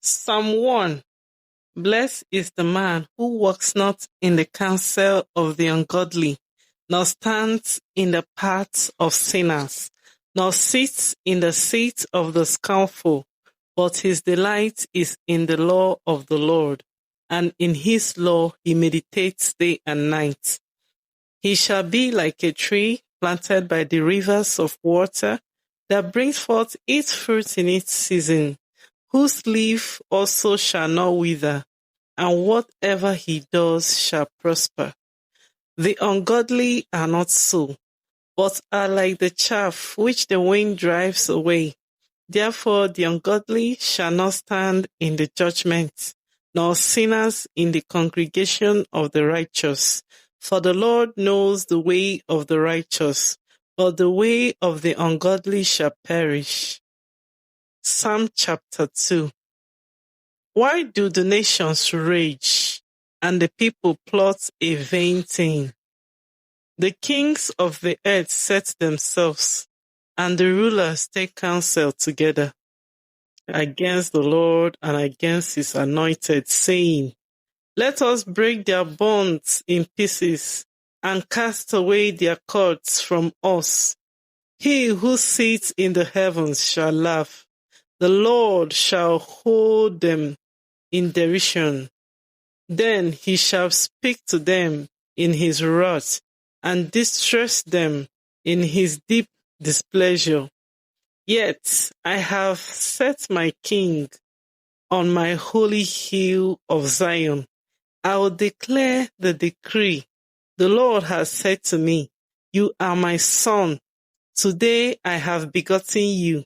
Psalm 1. Blessed is the man who walks not in the counsel of the ungodly, nor stands in the paths of sinners, nor sits in the seat of the scornful, but his delight is in the law of the Lord, and in his law he meditates day and night. He shall be like a tree planted by the rivers of water, that brings forth its fruit in its season, whose leaf also shall not wither, and whatever he does shall prosper. The ungodly are not so, but are like the chaff which the wind drives away. Therefore the ungodly shall not stand in the judgment, nor sinners in the congregation of the righteous. For the Lord knows the way of the righteous, but the way of the ungodly shall perish. Psalm chapter 2. Why do the nations rage, and the people plot a vain thing? The kings of the earth set themselves, and the rulers take counsel together against the Lord and against his anointed, saying, Let us break their bonds in pieces, and cast away their cords from us. He who sits in the heavens shall laugh. The Lord shall hold them in derision. Then he shall speak to them in his wrath, and distress them in his deep displeasure. Yet I have set my king on my holy hill of Zion. I will declare the decree. The Lord has said to me, You are my son. Today I have begotten you.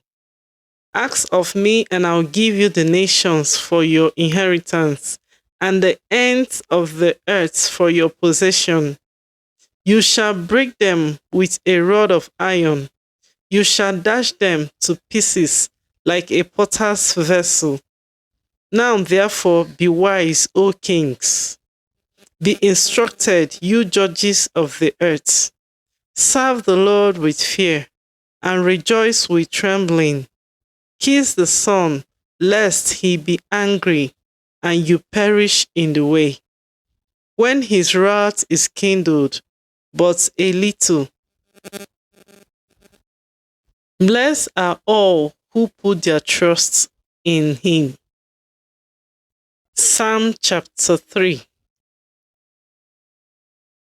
Ask of me, and I will give you the nations for your inheritance, and the ends of the earth for your possession. You shall break them with a rod of iron. You shall dash them to pieces like a potter's vessel. Now therefore be wise, O kings. Be instructed, you judges of the earth. Serve the Lord with fear, and rejoice with trembling. Kiss the Son, lest he be angry, and you perish in the way, when his wrath is kindled but a little. Blessed are all who put their trust in him. Psalm chapter 3.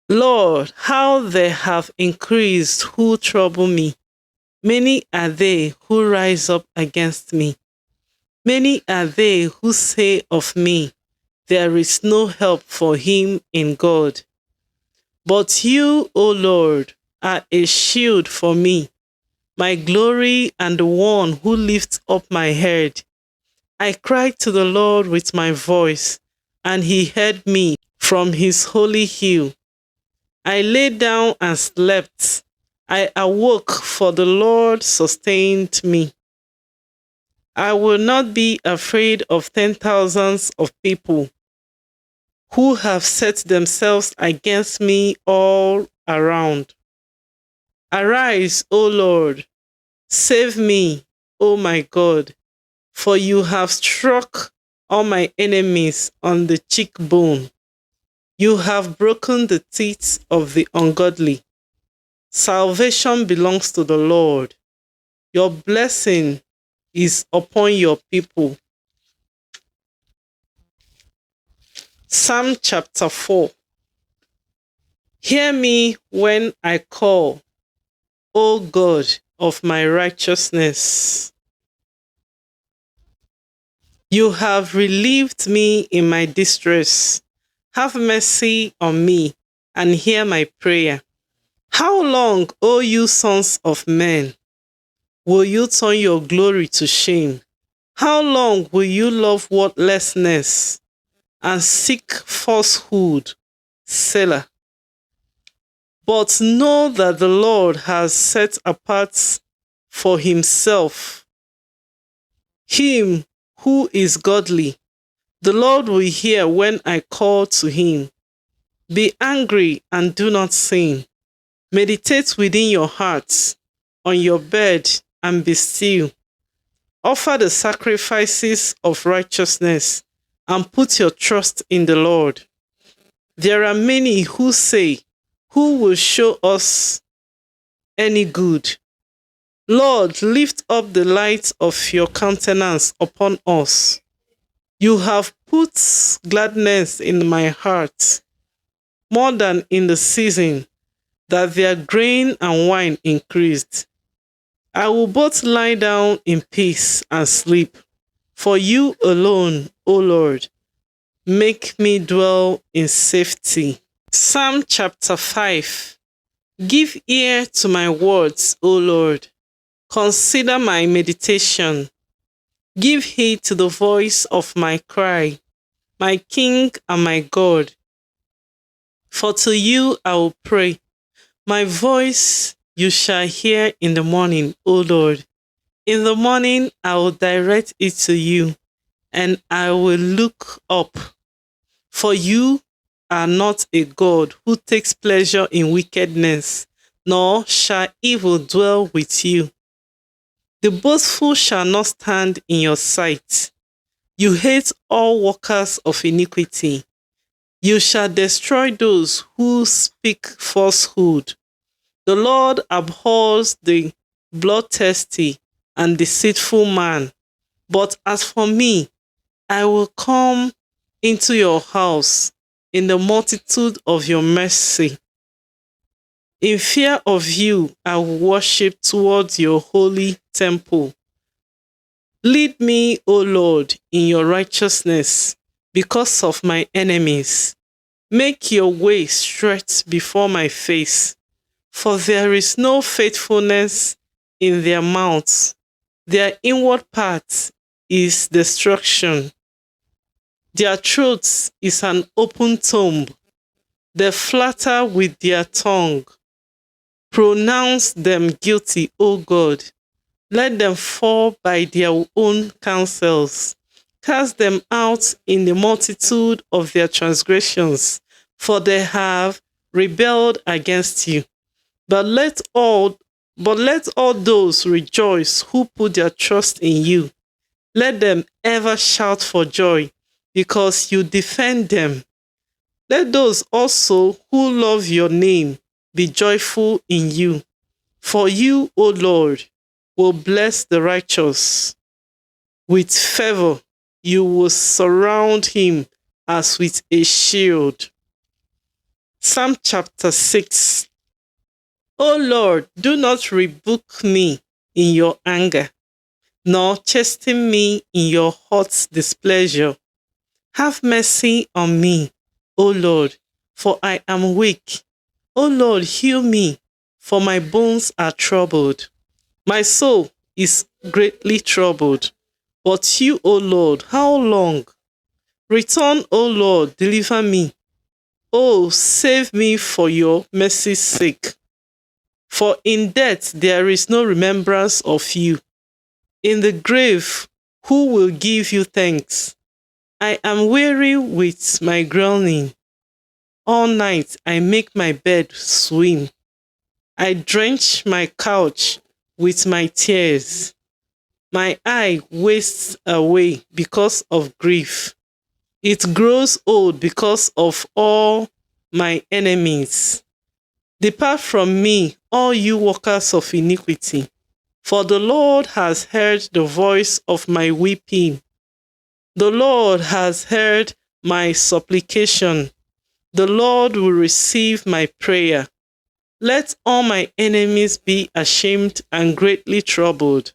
Lord, how they have increased who trouble me. Many are they who rise up against me. Many are they who say of me, There is no help for him in God. But you, O Lord, are a shield for me, my glory and the one who lifts up my head. I cried to the Lord with my voice, and he heard me from his holy hill. I lay down and slept. I awoke, for the Lord sustained me. I will not be afraid of 10,000s of people who have set themselves against me all around. Arise, O Lord, save me, O my God, for you have struck all my enemies on the cheekbone. You have broken the teeth of the ungodly. Salvation belongs to the Lord. Your blessing is upon your people. Psalm chapter 4. Hear me when I call, O God of my righteousness. You have relieved me in my distress. Have mercy on me and hear my prayer. How long, O you sons of men, will you turn your glory to shame? How long will you love worthlessness and seek falsehood? Selah. But know that the Lord has set apart for himself him who is godly. The Lord will hear when I call to him. Be angry and do not sin. Meditate within your hearts on your bed and be still. Offer the sacrifices of righteousness and put your trust in the Lord. There are many who say, "Who will show us any good?" Lord, lift up the light of your countenance upon us. You have put gladness in my heart, more than in the season that their grain and wine increased. I will both lie down in peace and sleep. For you alone, O Lord, make me dwell in safety. Psalm chapter 5. Give ear to my words, O Lord. Consider my meditation. Give heed to the voice of my cry, my King and my God. For to you I will pray. My voice you shall hear in the morning, O Lord. In the morning I will direct it to you, and I will look up. For you are not a God who takes pleasure in wickedness, nor shall evil dwell with you. The boastful shall not stand in your sight. You hate all workers of iniquity. You shall destroy those who speak falsehood. The Lord abhors the bloodthirsty and deceitful man. But as for me, I will come into your house in the multitude of your mercy. In fear of you, I will worship towards your holy temple. Lead me, O Lord, in your righteousness because of my enemies. Make your way straight before my face, for there is no faithfulness in their mouths. Their inward part is destruction. Their throat is an open tomb. They flatter with their tongue. Pronounce them guilty, O God. Let them fall by their own counsels. Cast them out in the multitude of their transgressions, for they have rebelled against you. But let all those rejoice who put their trust in you. Let them ever shout for joy, because you defend them. Let those also who love your name be joyful in you. For you, O Lord, will bless the righteous. With favor, you will surround him as with a shield. Psalm chapter 6. O Lord, do not rebuke me in your anger, nor chasten me in your hot displeasure. Have mercy on me, O Lord, for I am weak. O Lord, heal me, for my bones are troubled. My soul is greatly troubled. But you, O Lord, how long? Return, O Lord, deliver me. Oh, save me for your mercy's sake. For in death there is no remembrance of you. In the grave, who will give you thanks? I am weary with my groaning. All night I make my bed swim. I drench my couch with my tears. My eye wastes away because of grief. It grows old because of all my enemies. Depart from me, all you workers of iniquity, for the Lord has heard the voice of my weeping. The Lord has heard my supplication. The Lord will receive my prayer. Let all my enemies be ashamed and greatly troubled.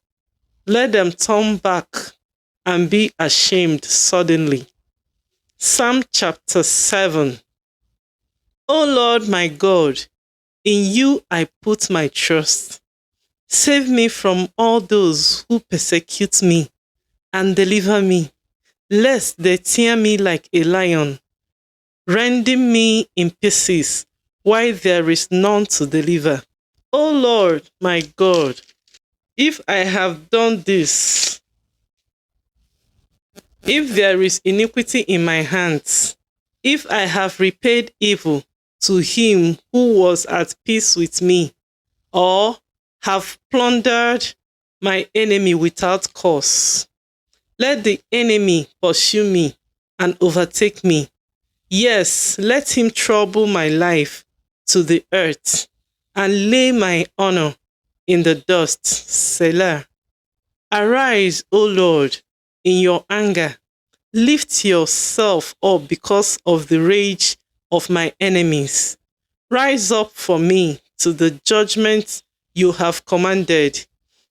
Let them turn back and be ashamed suddenly. Psalm chapter 7. O Lord my God, in you I put my trust. Save me from all those who persecute me and deliver me, lest they tear me like a lion, rending me in pieces while there is none to deliver. O Lord my God, if I have done this, if there is iniquity in my hands, if I have repaid evil to him who was at peace with me, or have plundered my enemy without cause. Let the enemy pursue me and overtake me. Yes, let him trouble my life to the earth and lay my honor in the dust. Selah. Arise, O Lord, in your anger. Lift yourself up because of the rage of my enemies. Rise up for me to the judgment you have commanded.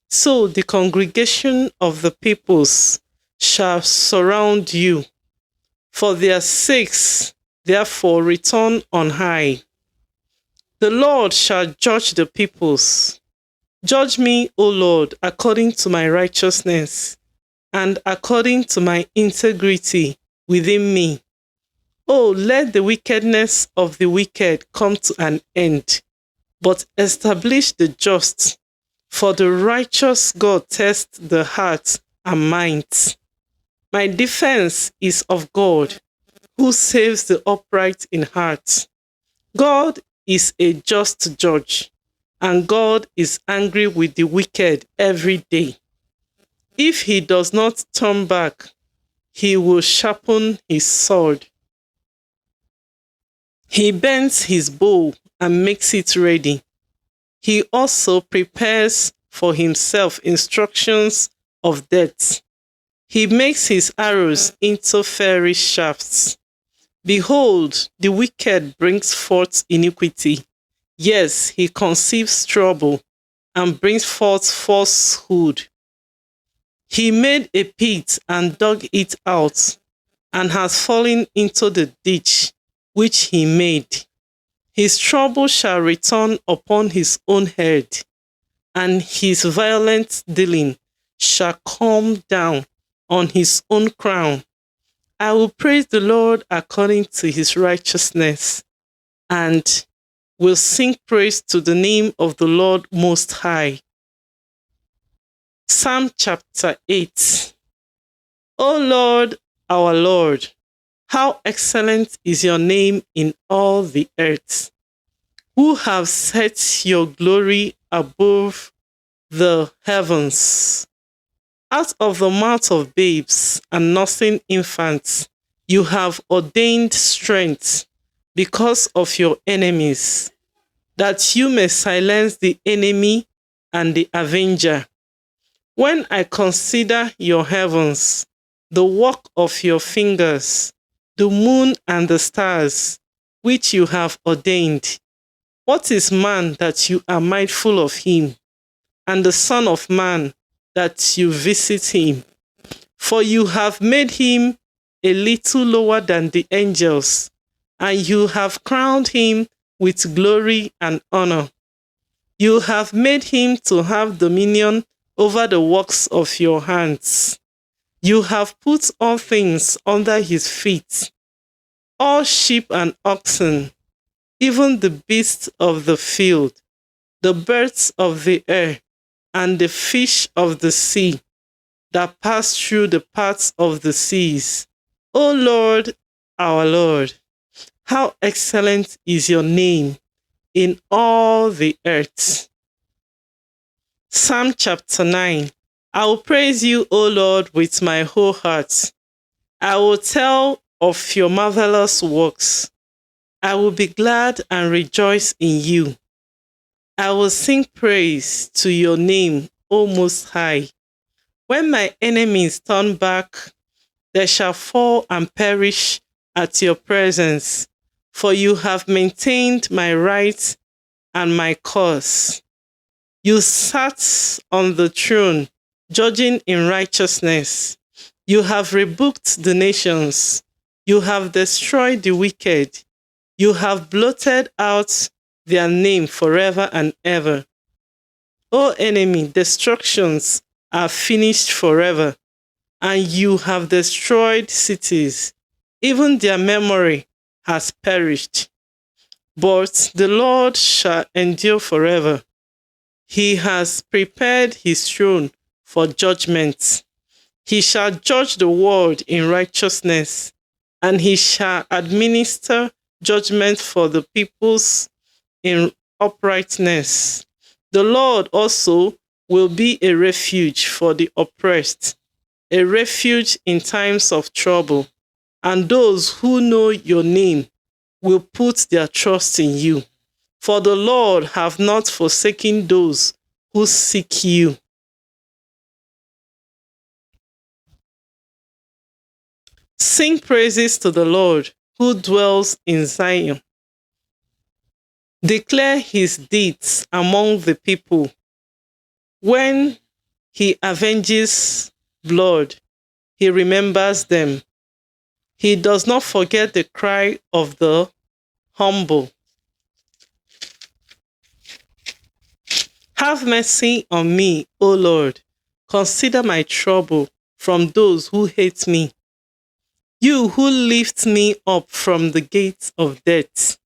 So the congregation of the peoples shall surround you. For their sakes, therefore, return on high. The Lord shall judge the peoples. Judge me, O Lord, according to my righteousness and according to my integrity within me. Oh, let the wickedness of the wicked come to an end, but establish the just. For the righteous God tests the heart and minds. My defense is of God, who saves the upright in heart. God is a just judge, and God is angry with the wicked every day. If he does not turn back, he will sharpen his sword. He bends his bow and makes it ready. He also prepares for himself instructions of death. He makes his arrows into fiery shafts. Behold, the wicked brings forth iniquity. Yes, he conceives trouble and brings forth falsehood. He made a pit and dug it out, and has fallen into the ditch which he made. His trouble shall return upon his own head, and his violent dealing shall come down on his own crown. I will praise the Lord according to his righteousness, and will sing praise to the name of the Lord Most High. Psalm chapter 8. O Lord, our Lord, how excellent is your name in all the earth, who have set your glory above the heavens. Out of the mouth of babes and nursing infants, you have ordained strength because of your enemies, that you may silence the enemy and the avenger. When I consider your heavens, the work of your fingers, the moon and the stars, which you have ordained, what is man that you are mindful of him, and the Son of Man that you visit him? For you have made him a little lower than the angels, and you have crowned him with glory and honor. You have made him to have dominion over the works of your hands. You have put all things under his feet, all sheep and oxen, even the beasts of the field, the birds of the air, and the fish of the sea that pass through the paths of the seas. O Lord, our Lord, how excellent is your name in all the earth. Psalm chapter 9. I will praise you, O Lord, with my whole heart. I will tell of your marvelous works. I will be glad and rejoice in you. I will sing praise to your name, O Most High. When my enemies turn back, they shall fall and perish at your presence, for you have maintained my right and my cause. You sat on the throne, judging in righteousness. You have rebuked the nations. You have destroyed the wicked. You have blotted out their name forever and ever. O enemy, destructions are finished forever, and you have destroyed cities. Even their memory has perished. But the Lord shall endure forever. He has prepared his throne for judgment. He shall judge the world in righteousness, and he shall administer judgment for the peoples in uprightness. The Lord also will be a refuge for the oppressed, a refuge in times of trouble. And those who know your name will put their trust in you. For the Lord have not forsaken those who seek you. Sing praises to the Lord who dwells in Zion. Declare his deeds among the people. When he avenges blood, he remembers them. He does not forget the cry of the humble. Have mercy on me, O Lord. Consider my trouble from those who hate me. You who lift me up from the gates of death,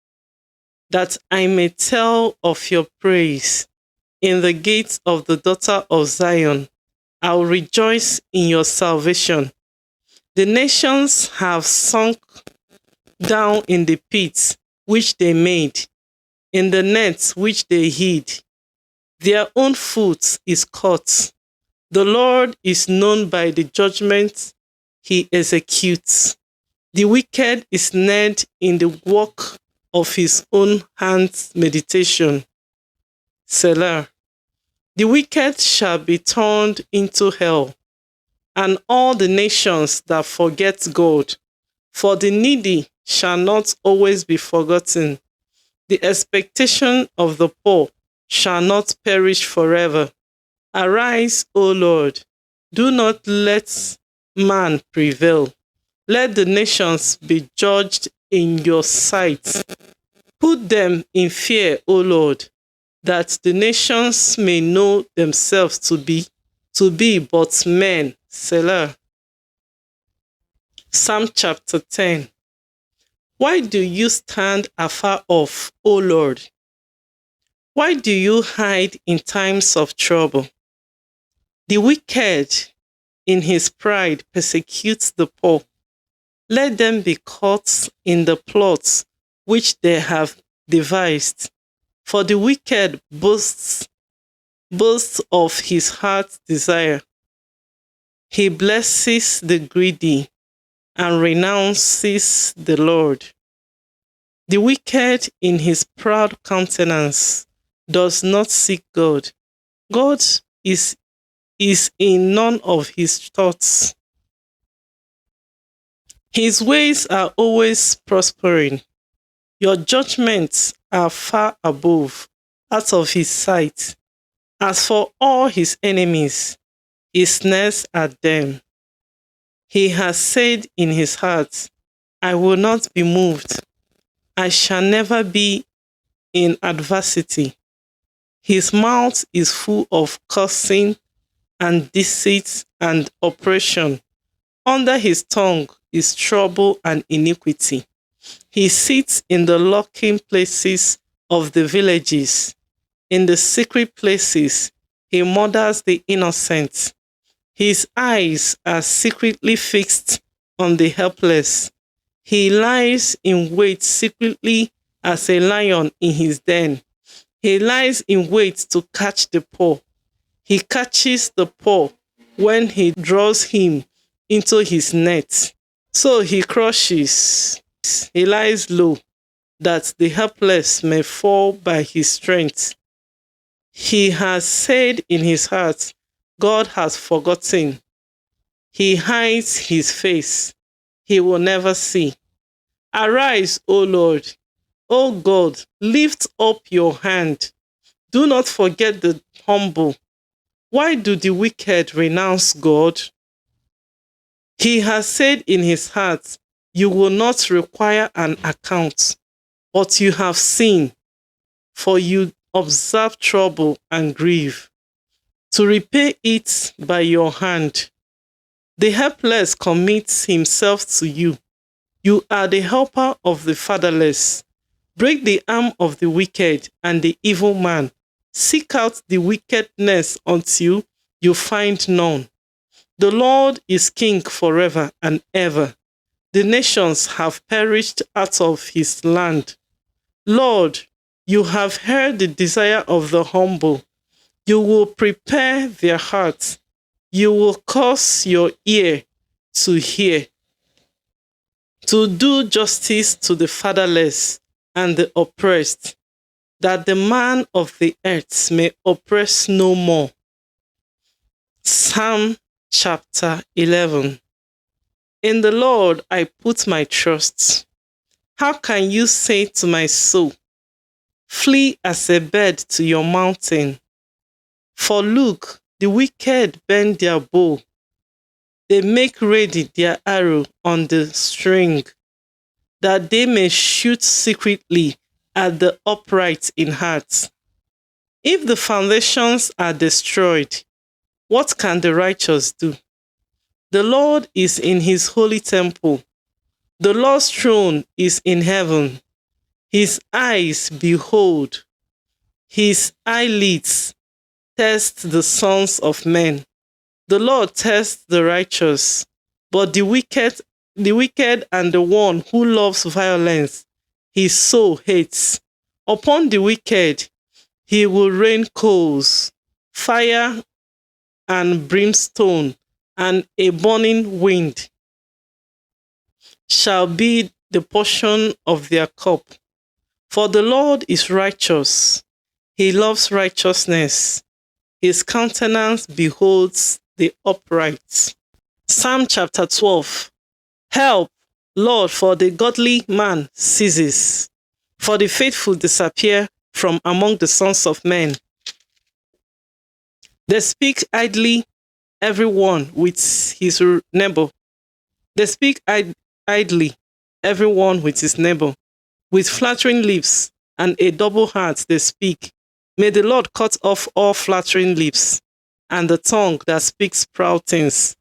that I may tell of your praise in the gates of the daughter of Zion. I will rejoice in your salvation. The nations have sunk down in the pits which they made, in the nets which they hid. Their own foot is caught. The Lord is known by the judgment he executes. The wicked is snared in the work of his own hands' meditation. Selah. The wicked shall be turned into hell, and all the nations that forget God. For the needy shall not always be forgotten. The expectation of the poor shall not perish forever. Arise, O Lord, do not let man prevail. Let the nations be judged in your sight. Put them in fear, O Lord, that the nations may know themselves to be but men. Selah. Psalm chapter 10. Why do you stand afar off, O Lord? Why do you hide in times of trouble? The wicked in his pride persecutes the poor. Let them be caught in the plots which they have devised. For the wicked boasts of his heart's desire. He blesses the greedy and renounces the Lord. The wicked in his proud countenance does not seek God. God is in none of his thoughts. His ways are always prospering. Your judgments are far above, out of his sight. As for all his enemies, he snares at them. He has said in his heart, I will not be moved. I shall never be in adversity. His mouth is full of cursing and deceit and oppression. Under his tongue is trouble and iniquity. He sits in the lurking places of the villages. In the secret places, he murders the innocent. His eyes are secretly fixed on the helpless. He lies in wait secretly as a lion in his den. He lies in wait to catch the poor. He catches the poor when he draws him into his net. So he crushes. He lies low, that the helpless may fall by his strength. He has said in his heart, God has forgotten. He hides his face. He will never see. Arise, O Lord. O God, lift up your hand. Do not forget the humble. Why do the wicked renounce God? He has said in his heart, you will not require an account, but you have seen, for you observe trouble and grief, to repay it by your hand. The helpless commits himself to you. You are the helper of the fatherless. Break the arm of the wicked and the evil man. Seek out the wickedness until you find none. The Lord is king forever and ever. The nations have perished out of his land. Lord, you have heard the desire of the humble. You will prepare their hearts. You will cause your ear to hear, to do justice to the fatherless and the oppressed, that the man of the earth may oppress no more. Psalm chapter 11. In the Lord I put my trust. How can you say to my soul, flee as a bird to your mountain? For look, the wicked bend their bow. They make ready their arrow on the string, that they may shoot secretly at the upright in heart. If the foundations are destroyed, what can the righteous do? The Lord is in his holy temple. The Lord's throne is in heaven. His eyes behold, his eyelids test the sons of men. The Lord tests the righteous, but the wicked and the one who loves violence, his soul hates. Upon the wicked he will rain coals, fire and brimstone, and a burning wind shall be the portion of their cup. For the Lord is righteous, he loves righteousness, his countenance beholds the upright. Psalm chapter 12. Help, Lord, for the godly man ceases, for the faithful disappear from among the sons of men. They speak idly, everyone with his neighbor. They speak idly, everyone with his neighbor. With flattering lips and a double heart they speak. May the Lord cut off all flattering lips and the tongue that speaks proud things.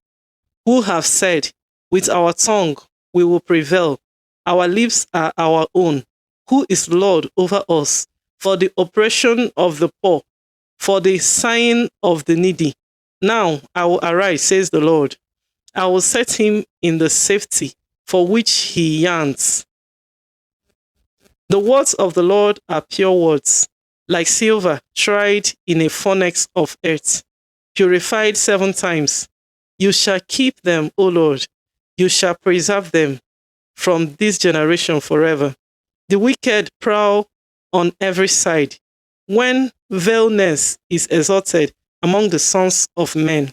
Who have said, with our tongue we will prevail. Our lips are our own. Who is Lord over us? For the oppression of the poor, for the sighing of the needy. Now I will arise, says the Lord. I will set him in the safety for which he yearns. The words of the Lord are pure words, like silver tried in a furnace of earth, purified 7 times. You shall keep them, O Lord. You shall preserve them from this generation forever. The wicked prowl on every side, when vileness is exalted among the sons of men.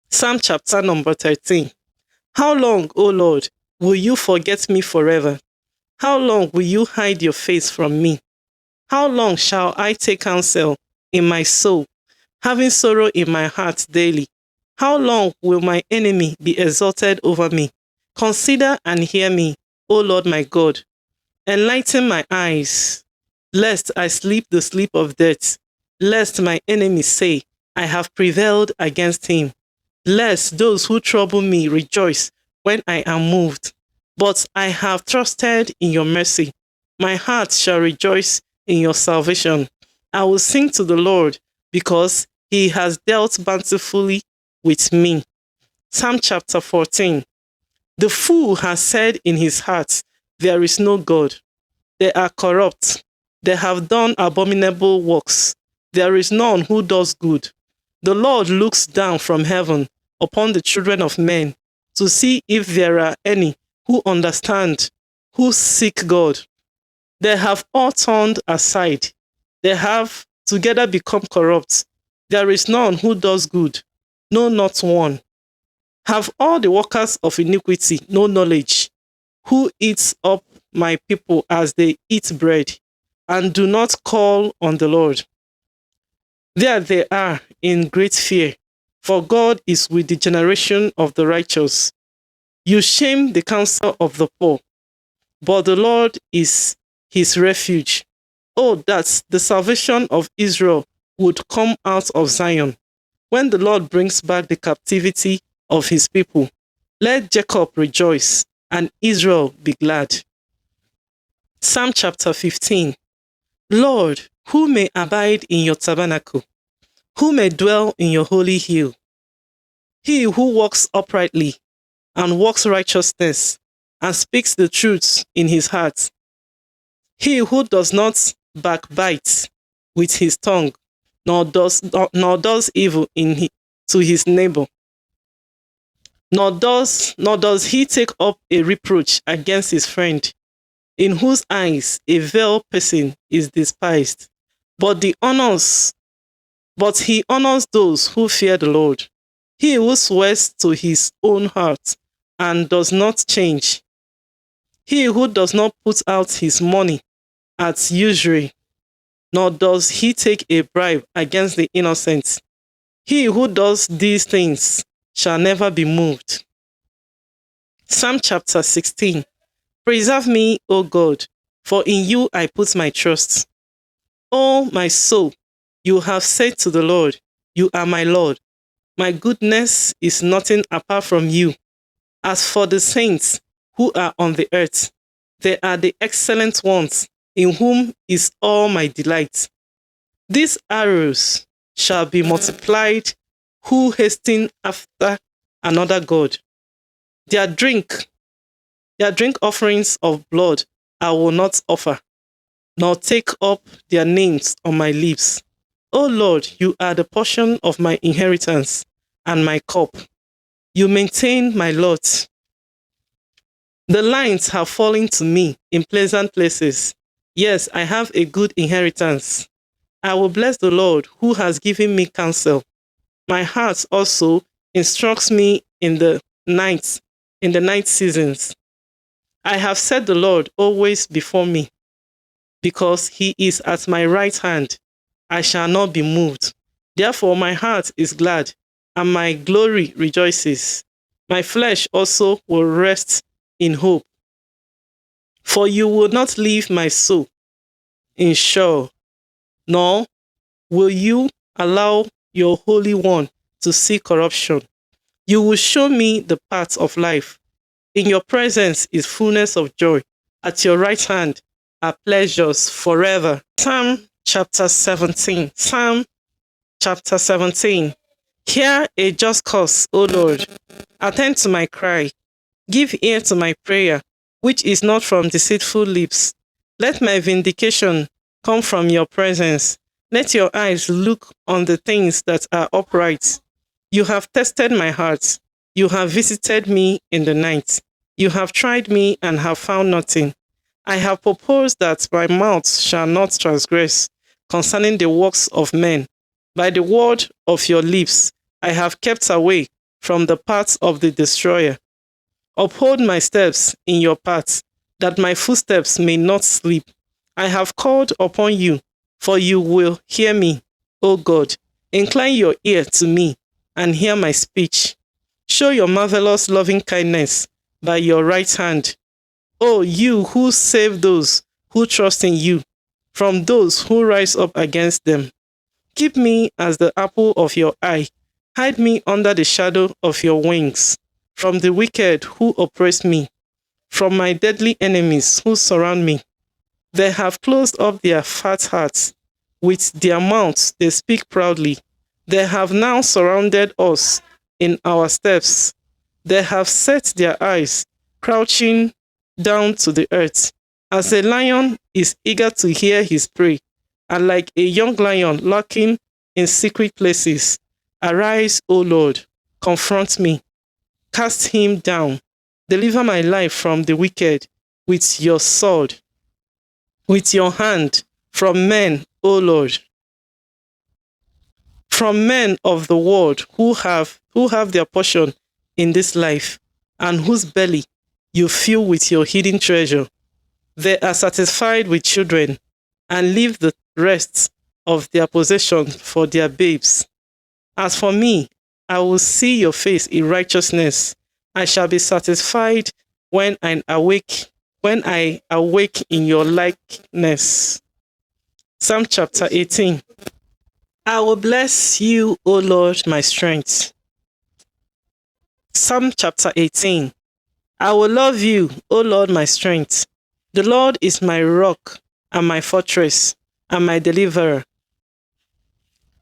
Psalm chapter number 13. How long, O Lord, will you forget me forever? How long will you hide your face from me? How long shall I take counsel in my soul, having sorrow in my heart daily? How long will my enemy be exalted over me? Consider and hear me, O Lord my God. Enlighten my eyes, lest I sleep the sleep of death, lest my enemy say, I have prevailed against him, lest those who trouble me rejoice when I am moved. But I have trusted in your mercy. My heart shall rejoice in your salvation. I will sing to the Lord because he has dealt bountifully with me. Psalm chapter 14. The fool has said in his heart, there is no God. They are corrupt. They have done abominable works. There is none who does good. The Lord looks down from heaven upon the children of men to see if there are any who understand, who seek God. They have all turned aside. They have together become corrupt. There is none who does good, no, not one. Have all the workers of iniquity no knowledge, who eats up my people as they eat bread, and do not call on the Lord? There they are in great fear, for God is with the generation of the righteous. You shame the counsel of the poor, but the Lord is his refuge. Oh, that the salvation of Israel would come out of Zion. When the Lord brings back the captivity of his people, let Jacob rejoice and Israel be glad. Psalm chapter 15. Lord, who may abide in your tabernacle? Who may dwell in your holy hill? He who walks uprightly and walks righteousness and speaks the truth in his heart. He who does not backbite with his tongue, nor does evil to his neighbor, nor does he take up a reproach against his friend, in whose eyes a vile person is despised. But he honors those who fear the Lord. He who swears to his own heart and does not change. He who does not put out his money at usury, nor does he take a bribe against the innocent. He who does these things shall never be moved. Psalm chapter 16. Preserve me, O God, for in you I put my trust. O my soul, you have said to the Lord, you are my Lord. My goodness is nothing apart from you. As for the saints who are on the earth, they are the excellent ones, in whom is all my delight. These arrows shall be multiplied, who hasten after another god. Their drink offerings of blood I will not offer, nor take up their names on my lips. O Lord, you are the portion of my inheritance and my cup. You maintain my lot. The lines have fallen to me in pleasant places. Yes, I have a good inheritance. I will bless the Lord who has given me counsel. My heart also instructs me in the night seasons. I have set the Lord always before me. Because he is at my right hand, I shall not be moved. Therefore my heart is glad, and my glory rejoices. My flesh also will rest in hope. For you will not leave my soul in Sheol, nor will you allow your Holy One to see corruption. You will show me the path of life. In your presence is fullness of joy. At your right hand are pleasures forever. Psalm chapter 17. Psalm chapter 17. Hear a just cause, O Lord. Attend to my cry. Give ear to my prayer, which is not from deceitful lips. Let my vindication come from your presence. Let your eyes look on the things that are upright. You have tested my heart. You have visited me in the night. You have tried me and have found nothing. I have proposed that my mouth shall not transgress concerning the works of men. By the word of your lips, I have kept away from the paths of the destroyer. Uphold my steps in your paths, that my footsteps may not slip. I have called upon you, for you will hear me, O God. Incline your ear to me and hear my speech. Show your marvelous loving kindness by your right hand. O you who save those who trust in you, from those who rise up against them. Keep me as the apple of your eye. Hide me under the shadow of your wings, from the wicked who oppress me, from my deadly enemies who surround me. They have closed up their fat hearts. With their mouths they speak proudly. They have now surrounded us in our steps. They have set their eyes, crouching down to the earth. As a lion is eager to hear his prey, and like a young lion lurking in secret places. Arise, O Lord, confront me, cast him down, deliver my life from the wicked with your sword, with your hand, from men, O Lord, from men of the world who have their portion in this life, and whose belly you fill with your hidden treasure. They are satisfied with children and leave the rest of their possession for their babes. As for me, I will see your face in righteousness. I shall be satisfied when I awake in your likeness. Psalm chapter 18. I will bless you, O Lord, my strength. Psalm chapter 18. I will love you, O Lord, my strength. The Lord is my rock and my fortress and my deliverer.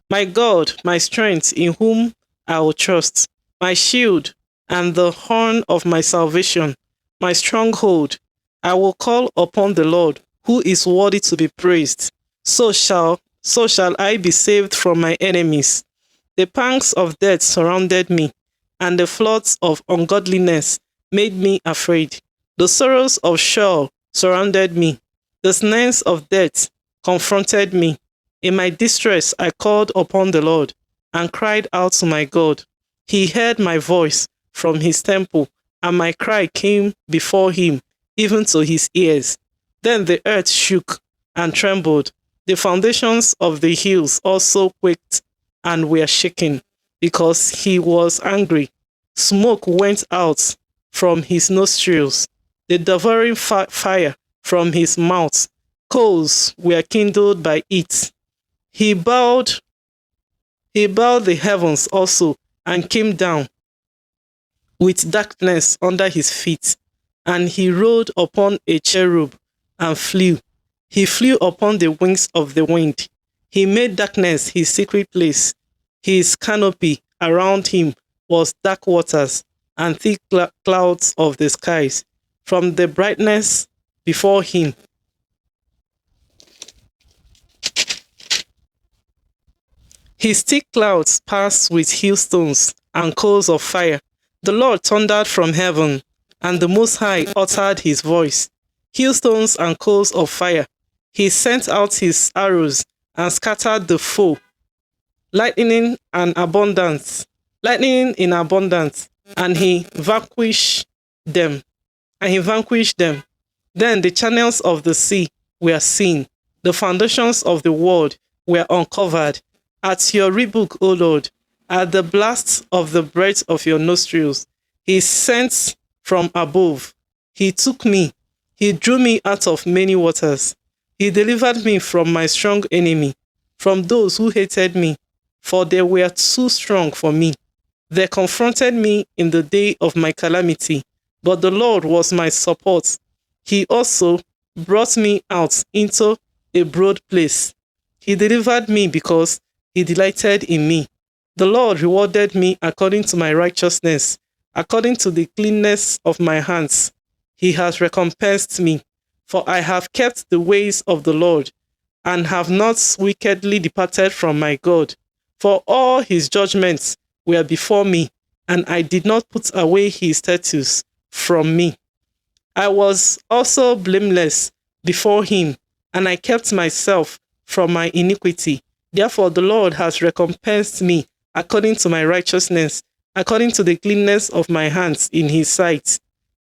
My God, my strength, in whom I will trust, my shield and the horn of my salvation, my stronghold. I will call upon the Lord, who is worthy to be praised. So shall so shall I be saved from my enemies. The pangs of death surrounded me, and the floods of ungodliness made me afraid. The sorrows of Sheol surrounded me. The snares of death confronted me. In my distress, I called upon the Lord and cried out to my God. He heard my voice from his temple, and my cry came before him, even to his ears. Then the earth shook and trembled. The foundations of the hills also quaked and were shaken, because he was angry. Smoke went out from his nostrils, the devouring fire from his mouth. Coals were kindled by it. He bowed the heavens also and came down with darkness under his feet. And he rode upon a cherub and flew. He flew upon the wings of the wind. He made darkness his secret place. His canopy around him was dark waters and thick clouds of the skies. From the brightness before him, his thick clouds passed with hailstones and coals of fire. The Lord thundered from heaven, and the Most High uttered his voice. Hailstones and coals of fire. He sent out his arrows and scattered the foe. Lightning in abundance, and he vanquished them. Then the channels of the sea were seen. The foundations of the world were uncovered. At your rebuke, O Lord, at the blast of the breath of your nostrils, he sent from above. He took me. He drew me out of many waters. He delivered me from my strong enemy, from those who hated me, for they were too strong for me. They confronted me in the day of my calamity, but the Lord was my support. He also brought me out into a broad place. He delivered me because he delighted in me. The Lord rewarded me according to my righteousness, according to the cleanness of my hands. He has recompensed me, for I have kept the ways of the Lord, and have not wickedly departed from my God. For all his judgments were before me, and I did not put away his statutes from me. I was also blameless before him, and I kept myself from my iniquity. Therefore the Lord has recompensed me according to my righteousness, according to the cleanness of my hands in his sight.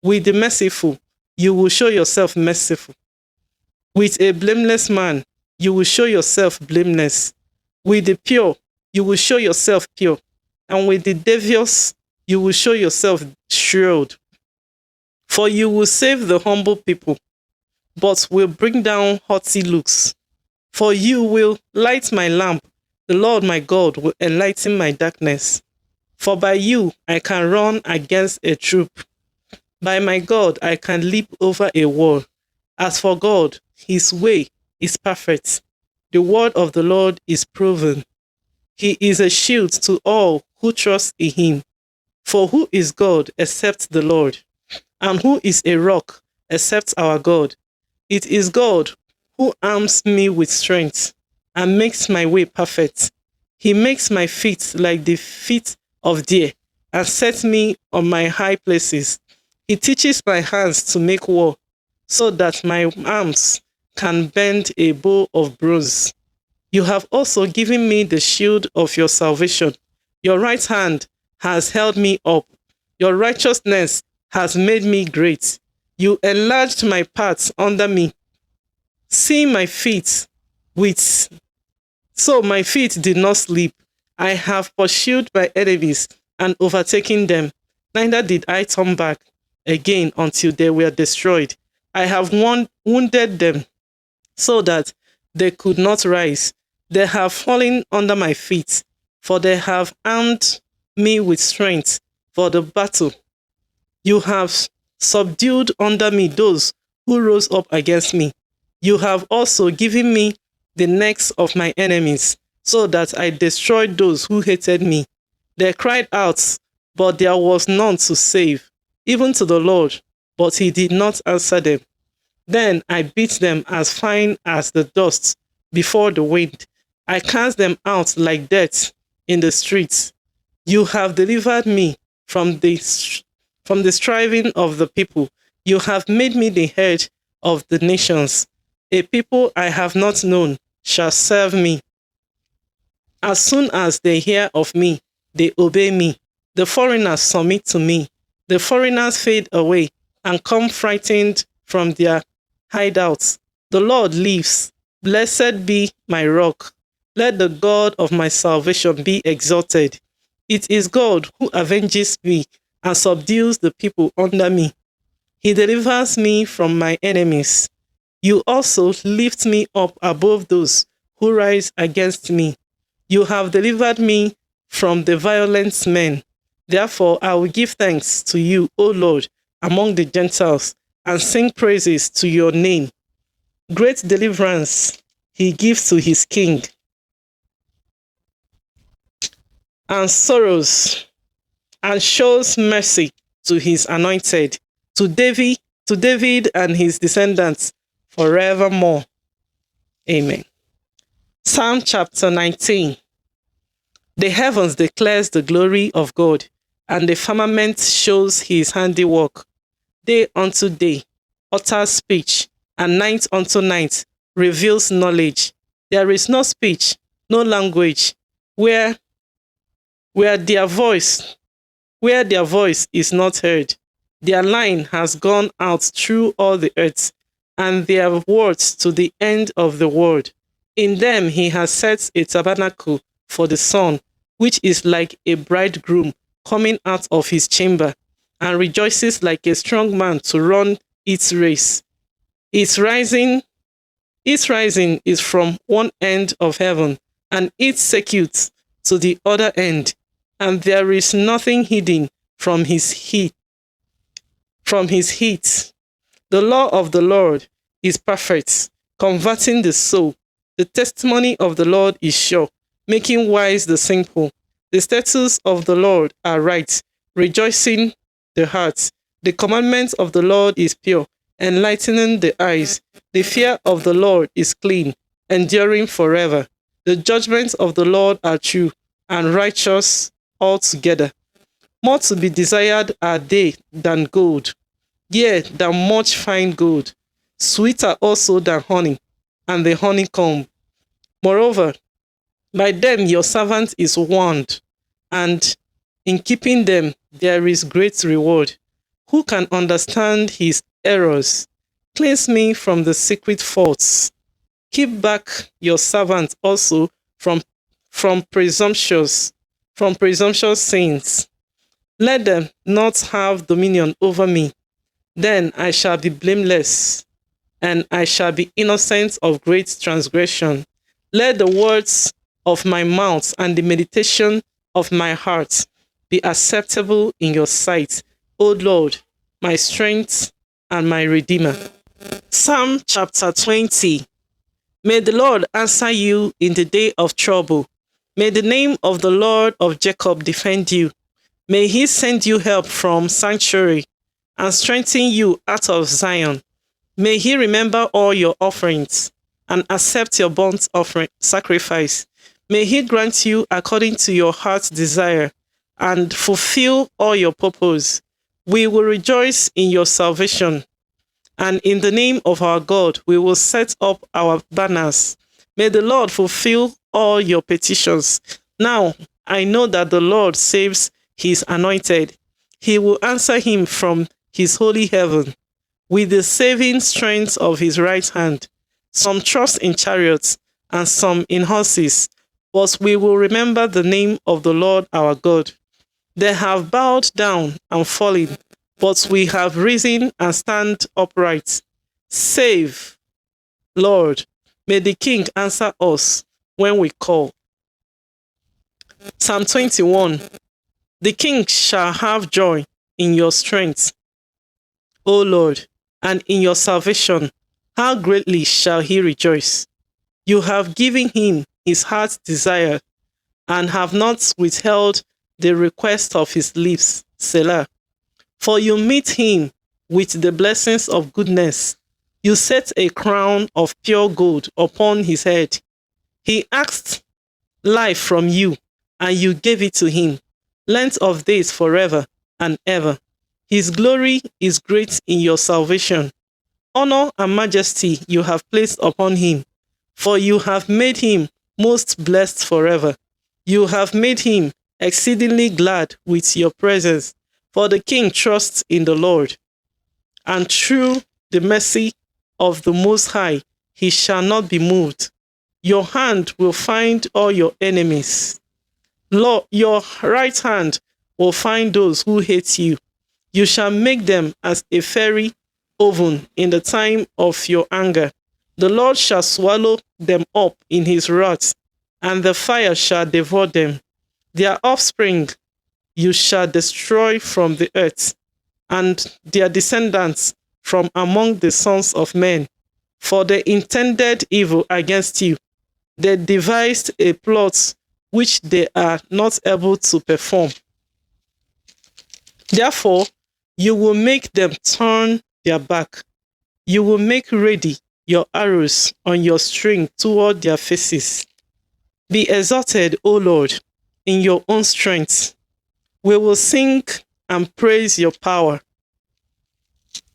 With the merciful, you will show yourself merciful. With a blameless man, you will show yourself blameless. With the pure, you will show yourself pure. And with the devious, you will show yourself shrewd. For you will save the humble people, but will bring down haughty looks. For you will light my lamp. The Lord my God will enlighten my darkness. For by you I can run against a troop. By my God I can leap over a wall. As for God, his way is perfect. The word of the Lord is proven. He is a shield to all who trust in him. For who is God except the Lord? And who is a rock except our God? It is God who arms me with strength and makes my way perfect. He makes my feet like the feet of deer and sets me on my high places. He teaches my hands to make war, so that my arms can bend a bow of bronze. You have also given me the shield of your salvation. Your right hand has held me up. Your righteousness has made me great. You enlarged my paths under me. See my feet with So my feet did not slip. I have pursued my enemies and overtaken them. Neither did I turn back again until they were destroyed. I have wounded them so that they could not rise. They have fallen under my feet, for they have armed me with strength for the battle. You have subdued under me those who rose up against me. You have also given me the necks of my enemies, so that I destroyed those who hated me. They cried out, but there was none to save, even to the Lord, but he did not answer them. Then I beat them as fine as the dust before the wind. I cast them out like dirt in the streets. You have delivered me from from the striving of the people. You have made me the head of the nations. A people I have not known shall serve me. As soon as they hear of me, they obey me. The foreigners submit to me. The foreigners fade away and come frightened from their hideouts. The Lord lives. Blessed be my rock. Let the God of my salvation be exalted. It is God who avenges me and subdues the people under me. He delivers me from my enemies. You also lift me up above those who rise against me. You have delivered me from the violent men. Therefore, I will give thanks to you, O Lord, among the Gentiles, and sing praises to your name. Great deliverance he gives to his king, and sorrows, and shows mercy to his anointed, to David and his descendants forevermore. Amen. Psalm chapter 19. The heavens declares the glory of God, and the firmament shows his handiwork. Day unto day utters speech, and night unto night reveals knowledge. There is no speech, no language, where their voice is not heard. Their line has gone out through all the earth, and their words to the end of the world. In them he has set a tabernacle for the sun, which is like a bridegroom coming out of his chamber, and rejoices like a strong man to run its race. Its rising is from one end of heaven, and its circuit to the other end, and there is nothing hidden from his heat. The law of the Lord is perfect, converting the soul. The testimony of the Lord is sure, making wise the simple. The statutes of the Lord are right, rejoicing the heart. The commandment of the Lord is pure, enlightening the eyes. The fear of the Lord is clean, enduring forever. The judgments of the Lord are true and righteous altogether. More to be desired are they than gold, yea, than much fine gold, sweeter also than honey, and the honeycomb. Moreover, by them your servant is warned, and in keeping them there is great reward. Who can understand his errors? Cleanse me from the secret faults. Keep back your servant also from presumptuous sins. Let them not have dominion over me. Then I shall be blameless, and I shall be innocent of great transgression. Let the words of my mouth and the meditation of my heart be acceptable in your sight, O Lord, my strength and my redeemer. Psalm chapter 20. May the Lord answer you in the day of trouble. May the name of the Lord of Jacob defend you. May he send you help from sanctuary and strengthen you out of Zion. May he remember all your offerings and accept your burnt offering sacrifice. May he grant you according to your heart's desire and fulfill all your purpose. We will rejoice in your salvation, and in the name of our God we will set up our banners. May the Lord fulfill all your petitions. Now I know that the Lord saves his anointed. He will answer him from his holy heaven with the saving strength of his right hand. Some trust in chariots and some in horses, but we will remember the name of the Lord our God. They have bowed down and fallen, but we have risen and stand upright. Save, Lord. May the King answer us when we call. Psalm 21. The king shall have joy in your strength, O Lord, and in your salvation. How greatly shall he rejoice! You have given him his heart's desire, and have not withheld the request of his lips, Selah. For you meet him with the blessings of goodness. You set a crown of pure gold upon his head. He asked life from you, and you gave it to him, length of days forever and ever. His glory is great in your salvation. Honor and majesty you have placed upon him, for you have made him most blessed forever. You have made him exceedingly glad with your presence, for the king trusts in the Lord, and through the mercy of the Most High he shall not be moved. Your hand will find all your enemies. Lord, your right hand will find those who hate you. You shall make them as a fiery oven in the time of your anger. The Lord shall swallow them up in his wrath, and the fire shall devour them. Their offspring you shall destroy from the earth, and their descendants from among the sons of men. For they intended evil against you. They devised a plot which they are not able to perform. Therefore, you will make them turn their back. You will make ready your arrows on your string toward their faces. Be exalted, O Lord, in your own strength. We will sing and praise your power.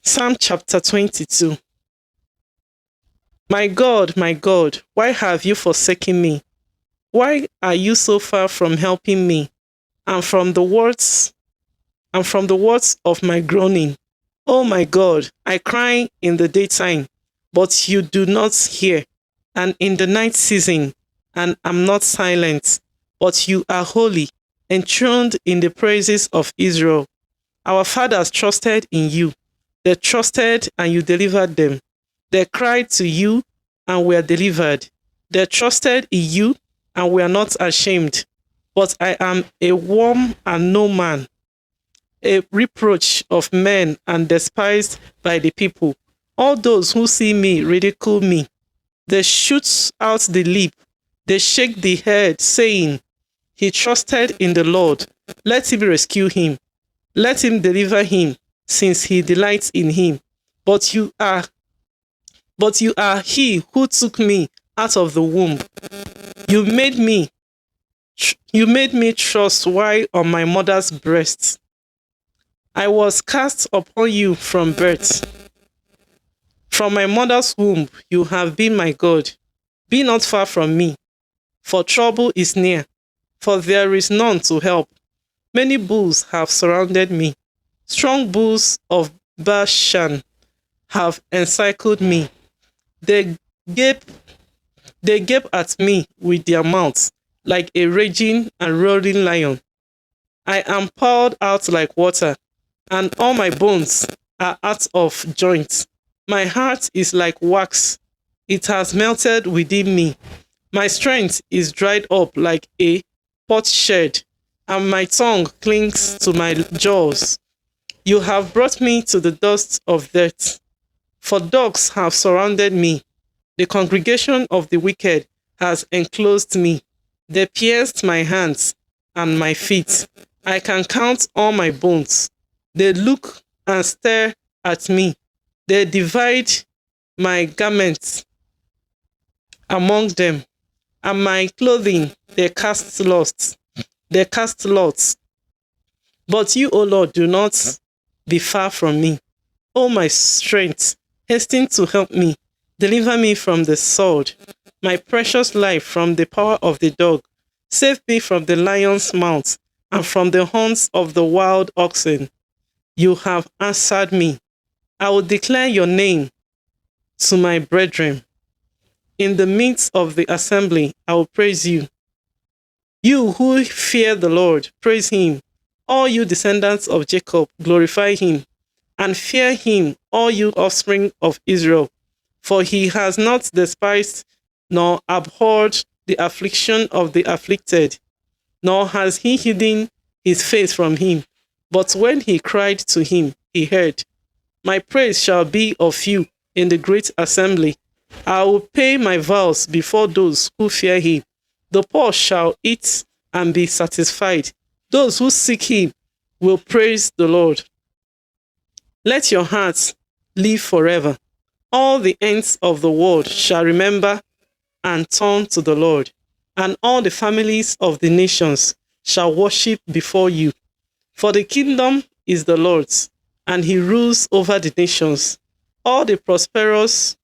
Psalm chapter 22. My God, why have you forsaken me? Why are you so far from helping me, and from the words of my groaning? Oh my God, I cry in the daytime, but you do not hear, and in the night season, and am not silent. But you are holy, enthroned in the praises of Israel. Our fathers trusted in you. They trusted, and you delivered them. They cried to you, and were delivered. They trusted in you, and were not ashamed. But I am a worm and no man, a reproach of men and despised by the people. All those who see me ridicule me. They shoot out the lip. They shake the head, saying, He trusted in the Lord. Let him rescue him. Let him deliver him, since he delights in him. But you are he who took me out of the womb. You made me trust while on my mother's breast. I was cast upon you from birth. From my mother's womb you have been my God. Be not far from me, for trouble is near, for there is none to help. Many bulls have surrounded me. Strong bulls of Bashan have encircled me. They gape at me with their mouths, like a raging and roaring lion. I am poured out like water, and all my bones are out of joint. My heart is like wax. It has melted within me. My strength is dried up like a potsherd, and my tongue clings to my jaws. You have brought me to the dust of death, for dogs have surrounded me. The congregation of the wicked has enclosed me. They pierced my hands and my feet. I can count all my bones. They look and stare at me. They divide my garments among them, and my clothing they cast lots. They cast lots. But you, O Lord, do not be far from me. O my strength, hasten to help me. Deliver me from the sword, my precious life from the power of the dog. Save me from the lion's mouth and from the horns of the wild oxen. You have answered me. I will declare your name to my brethren. In the midst of the assembly, I will praise you. You who fear the Lord, praise him. All you descendants of Jacob, glorify him. And fear him, all you offspring of Israel. For he has not despised nor abhorred the affliction of the afflicted, nor has he hidden his face from him. But when he cried to him, he heard. My praise shall be of you in the great assembly. I will pay my vows before those who fear him. The poor shall eat and be satisfied. Those who seek him will praise the Lord. Let your hearts live forever. All the ends of the world shall remember and turn to the Lord, and all the families of the nations shall worship before you. For the kingdom is the Lord's, and he rules over the nations. All the prosperous,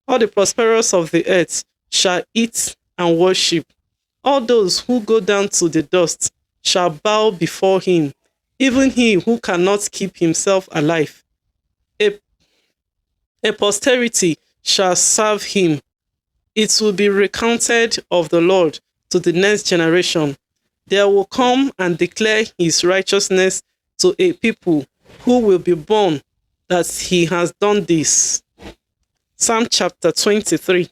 all the prosperous of the earth shall eat and worship. All those who go down to the dust shall bow before him, even he who cannot keep himself alive. A, a posterity shall serve him. It will be recounted of the Lord to the next generation. They will come and declare his righteousness to a people who will be born that he has done this. Psalm chapter 23.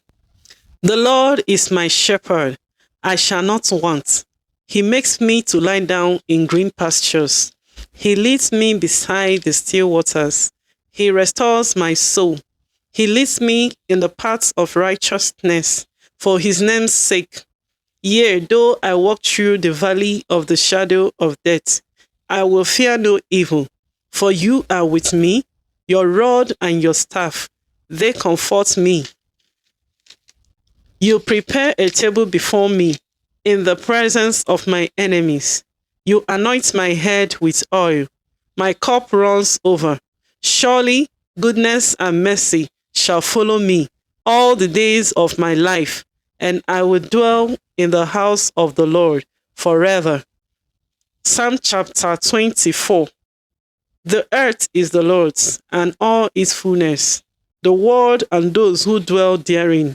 The Lord is my shepherd, I shall not want. He makes me to lie down in green pastures. He leads me beside the still waters. He restores my soul. He leads me in the paths of righteousness for his name's sake. Yea, though I walk through the valley of the shadow of death, I will fear no evil, for you are with me. Your rod and your staff, they comfort me. You prepare a table before me in the presence of my enemies. You anoint my head with oil. My cup runs over. Surely goodness and mercy shall follow me all the days of my life, and I will dwell in the house of the Lord forever. Psalm chapter 24. The earth is the Lord's, and all its fullness, the world and those who dwell therein.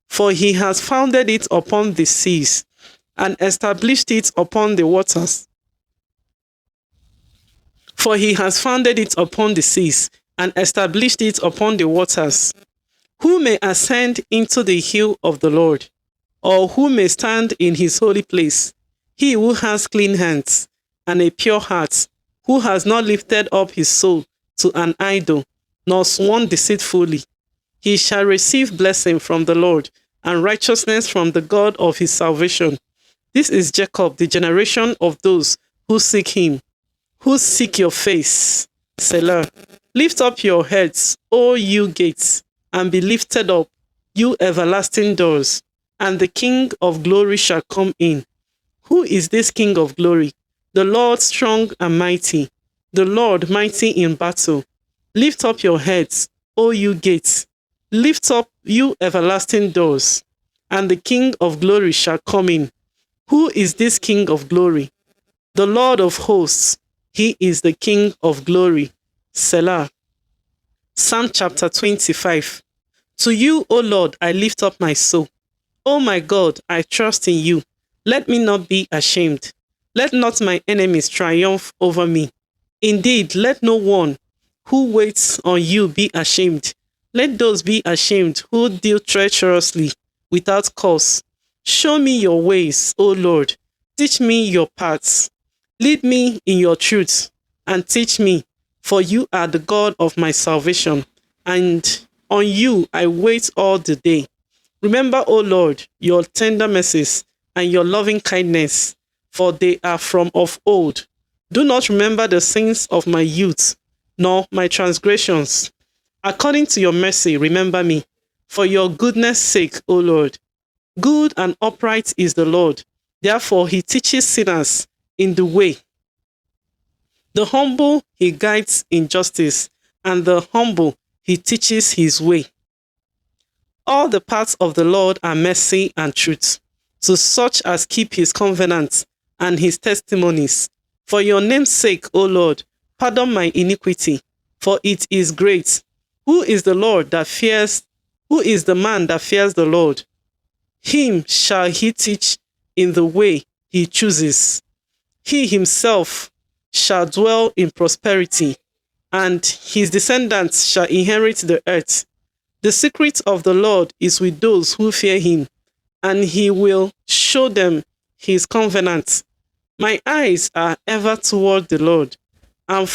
For he has founded it upon the seas, and established it upon the waters. For he has founded it upon the seas, and established it upon the waters. Who may ascend into the hill of the Lord, or who may stand in his holy place? He who has clean hands and a pure heart, who has not lifted up his soul to an idol, nor sworn deceitfully. He shall receive blessing from the Lord, and righteousness from the God of his salvation. This is Jacob, the generation of those who seek him, who seek your face. Selah. Lift up your heads, O you gates, and be lifted up, you everlasting doors, and the King of glory shall come in. Who is this King of glory? The Lord strong and mighty, the Lord mighty in battle. Lift up your heads, O you gates. Lift up, you everlasting doors, and the King of glory shall come in. Who is this King of glory? The Lord of hosts. He is the King of glory. Selah. Psalm chapter 25. To you, O Lord, I lift up my soul. O my God, I trust in you. Let me not be ashamed. Let not my enemies triumph over me. Indeed, let no one who waits on you be ashamed. Let those be ashamed who deal treacherously without cause. Show me your ways, O Lord. Teach me your paths. Lead me in your truth and teach me, for you are the God of my salvation, and on you I wait all the day. Remember, O Lord, your tender mercies and your loving kindness, for they are from of old. Do not remember the sins of my youth, nor my transgressions. According to your mercy, remember me, for your goodness' sake, O Lord. Good and upright is the Lord. Therefore, he teaches sinners in the way. The humble he guides in justice, and the humble he teaches his way. All the paths of the Lord are mercy and truth, to such as keep his covenants and his testimonies. For your name's sake, O Lord, pardon my iniquity, for it is great. Who is the Lord that fears? Who is the man that fears the Lord? Him shall he teach in the way he chooses. He himself shall dwell in prosperity, and his descendants shall inherit the earth. The secret of the Lord is with those who fear him, and he will show them his covenant. My eyes are ever toward the Lord, and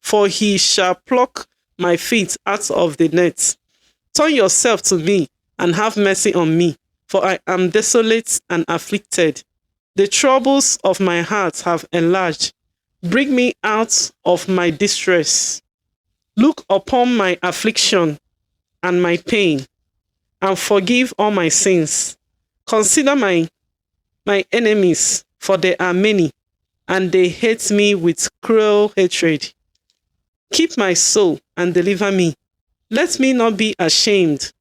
for he shall pluck my feet out of the net. Turn yourself to me and have mercy on me, for I am desolate and afflicted. The troubles of my heart have enlarged. Bring me out of my distress. Look upon my affliction and my pain, and forgive all my sins, Consider my enemies, for they are many, and they hate me with cruel hatred. Keep my soul and deliver me. Let me not be ashamed,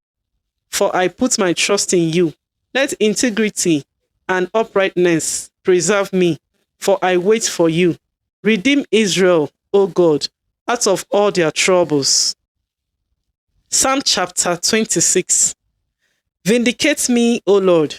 for I put my trust in you. Let integrity and uprightness preserve me, for I wait for you. Redeem Israel, O God, out of all their troubles. Psalm chapter 26. Vindicate me, O Lord,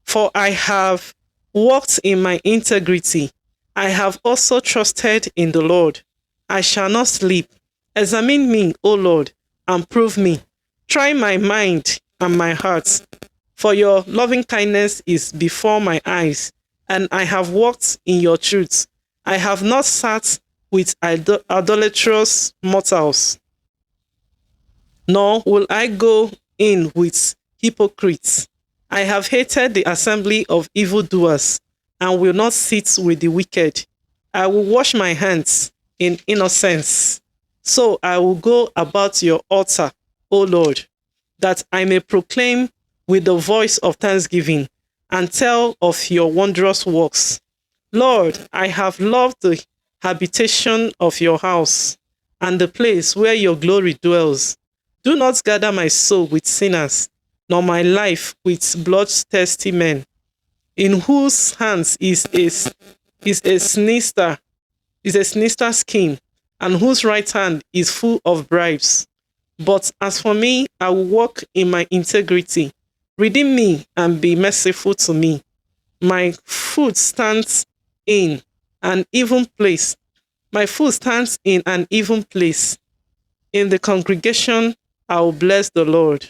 for I have walked in my integrity. I have also trusted in the Lord. I shall not sleep. Examine me, O Lord, and prove me. Try my mind and my heart, for your loving kindness is before my eyes, and I have walked in your truth. I have not sat with idolatrous mortals, nor will I go in with hypocrites. I have hated the assembly of evildoers, and will not sit with the wicked. I will wash my hands in innocence. So I will go about your altar, O Lord, that I may proclaim with the voice of thanksgiving and tell of your wondrous works. Lord, I have loved the habitation of your house and the place where your glory dwells. Do not gather my soul with sinners, nor my life with bloodthirsty men, in whose hands is a sinister scheme, and whose right hand is full of bribes. But as for me, I will walk in my integrity. Redeem me and be merciful to me. My foot stands in an even place. My foot stands in an even place. In the congregation, I will bless the Lord.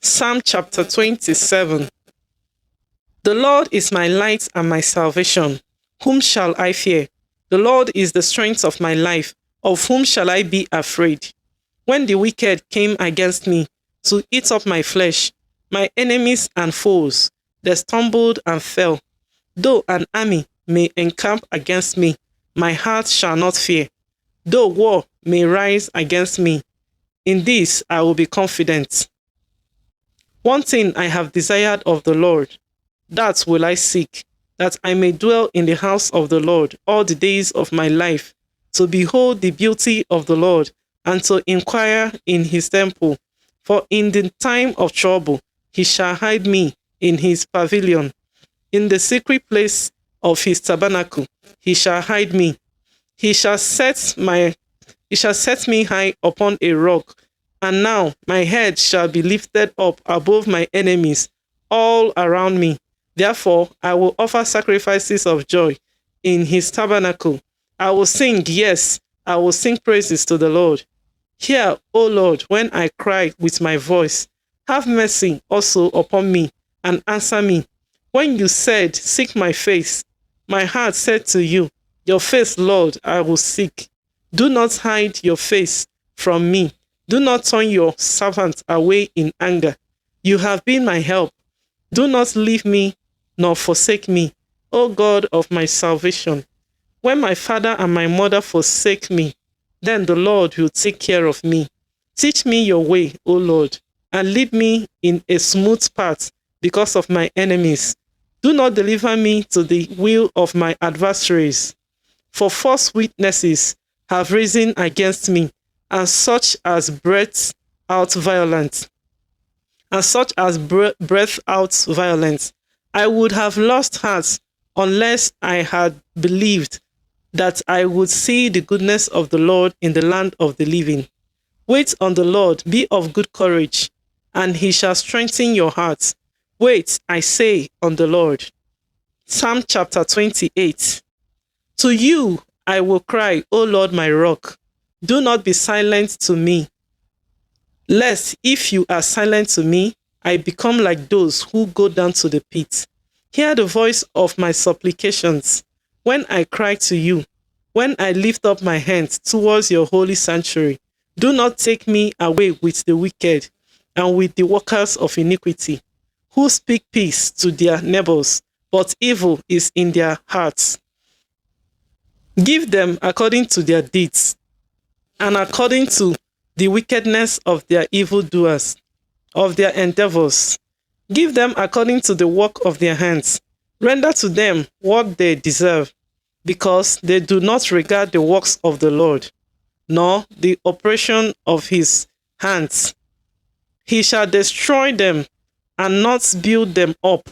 Psalm chapter 27. The Lord is my light and my salvation. Whom shall I fear? The Lord is the strength of my life. Of whom shall I be afraid? When the wicked came against me to eat up my flesh, my enemies and foes, they stumbled and fell. Though an army may encamp against me, my heart shall not fear. Though war may rise against me, in this I will be confident. One thing I have desired of the Lord, that will I seek, that I may dwell in the house of the Lord all the days of my life, to behold the beauty of the Lord, and to inquire in his temple. For in the time of trouble he shall hide me in his pavilion. In the secret place of his tabernacle he shall hide me. He shall set me high upon a rock, and now my head shall be lifted up above my enemies all around me. Therefore I will offer sacrifices of joy in his tabernacle. I will sing, yes, I will sing praises to the Lord. Hear, O Lord, when I cry with my voice. Have mercy also upon me and answer me. When you said, seek my face, my heart said to you, your face, Lord, I will seek. Do not hide your face from me. Do not turn your servant away in anger. You have been my help. Do not leave me nor forsake me, O God of my salvation. When my father and my mother forsake me, then the Lord will take care of me. Teach me your way, O Lord, and lead me in a smooth path because of my enemies. Do not deliver me to the will of my adversaries. For false witnesses have risen against me, and such as breath out violence. I would have lost heart unless I had believed that I would see the goodness of the Lord in the land of the living. Wait on the Lord, be of good courage, and he shall strengthen your heart. Wait, I say, on the Lord. Psalm chapter 28. To you I will cry, O Lord my rock. Do not be silent to me, lest if you are silent to me, I become like those who go down to the pit. Hear the voice of my supplications when I cry to you, when I lift up my hands towards your holy sanctuary. Do not take me away with the wicked and with the workers of iniquity, who speak peace to their neighbors, but evil is in their hearts. Give them according to their deeds, and according to the wickedness of their evildoers, of their endeavors. Give them according to the work of their hands. Render to them what they deserve, because they do not regard the works of the Lord, nor the operation of his hands. He shall destroy them and not build them up.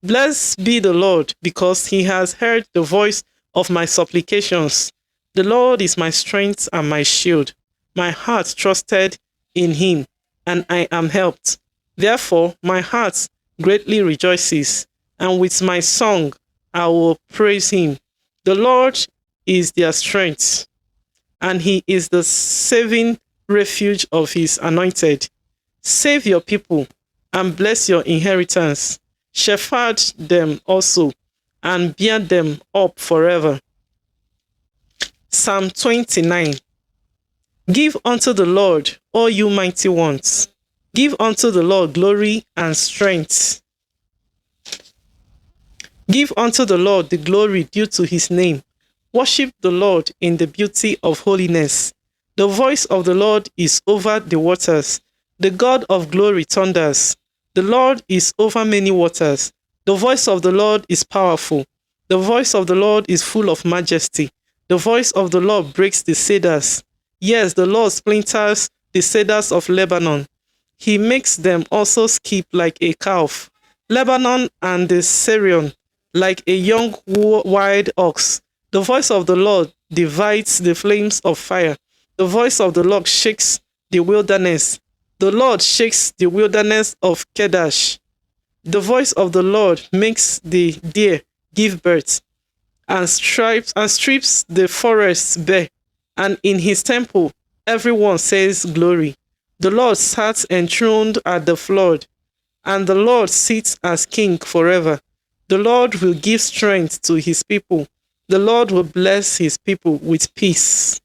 Blessed be the Lord, because he has heard the voice of my supplications. The Lord is my strength and my shield. My heart trusted in him, and I am helped. Therefore, my heart greatly rejoices, and with my song I will praise him. The Lord is their strength, and he is the saving refuge of his anointed. Save your people and bless your inheritance. Shepherd them also and bear them up forever. Psalm 29. Give unto the Lord, all you mighty ones. Give unto the Lord glory and strength. Give unto the Lord the glory due to his name. Worship the Lord in the beauty of holiness. The voice of the Lord is over the waters. The God of glory thunders. The Lord is over many waters. The voice of the Lord is powerful. The voice of the Lord is full of majesty. The voice of the Lord breaks the cedars. Yes, the Lord splinters the cedars of Lebanon. He makes them also skip like a calf. Lebanon and the Syrian, like a young wild ox. The voice of the Lord divides the flames of fire. The voice of the Lord shakes the wilderness. The Lord shakes the wilderness of Kedash. The voice of the Lord makes the deer give birth, and strips the forests bare. And in his temple everyone says glory. The Lord sat enthroned at the flood, and the Lord sits as king forever. The Lord will give strength to his people. The Lord will bless his people with peace.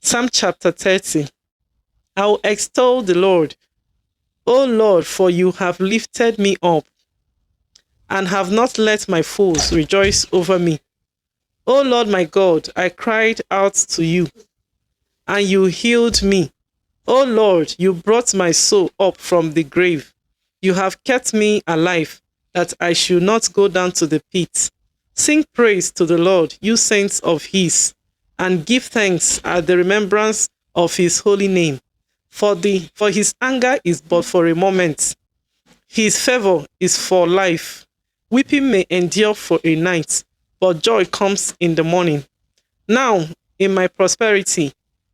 Psalm chapter 30. I will extol the Lord. O Lord, for you have lifted me up, and have not let my foes rejoice over me. O Lord my God, I cried out to you, and you healed me. O Lord, you brought my soul up from the grave. You have kept me alive, that I should not go down to the pit. Sing praise to the Lord, you saints of his, and give thanks at the remembrance of his holy name. For his anger is but for a moment. His favor is for life. Weeping may endure for a night, but joy comes in the morning. Now, in my prosperity,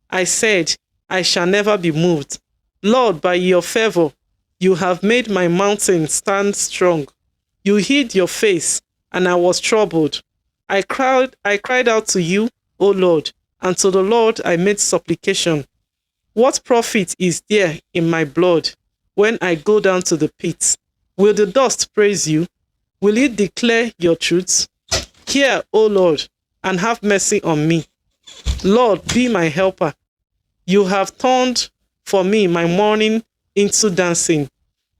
I said, I shall never be moved. Lord, by your favor, you have made my mountain stand strong. You hid your face, and I was troubled. I cried out to you, O Lord, and to the Lord I made supplication. What profit is there in my blood when I go down to the pit? Will the dust praise you? Will it declare your truth? Hear, O Lord, and have mercy on me. Lord, be my helper. You have turned for me my mourning into dancing.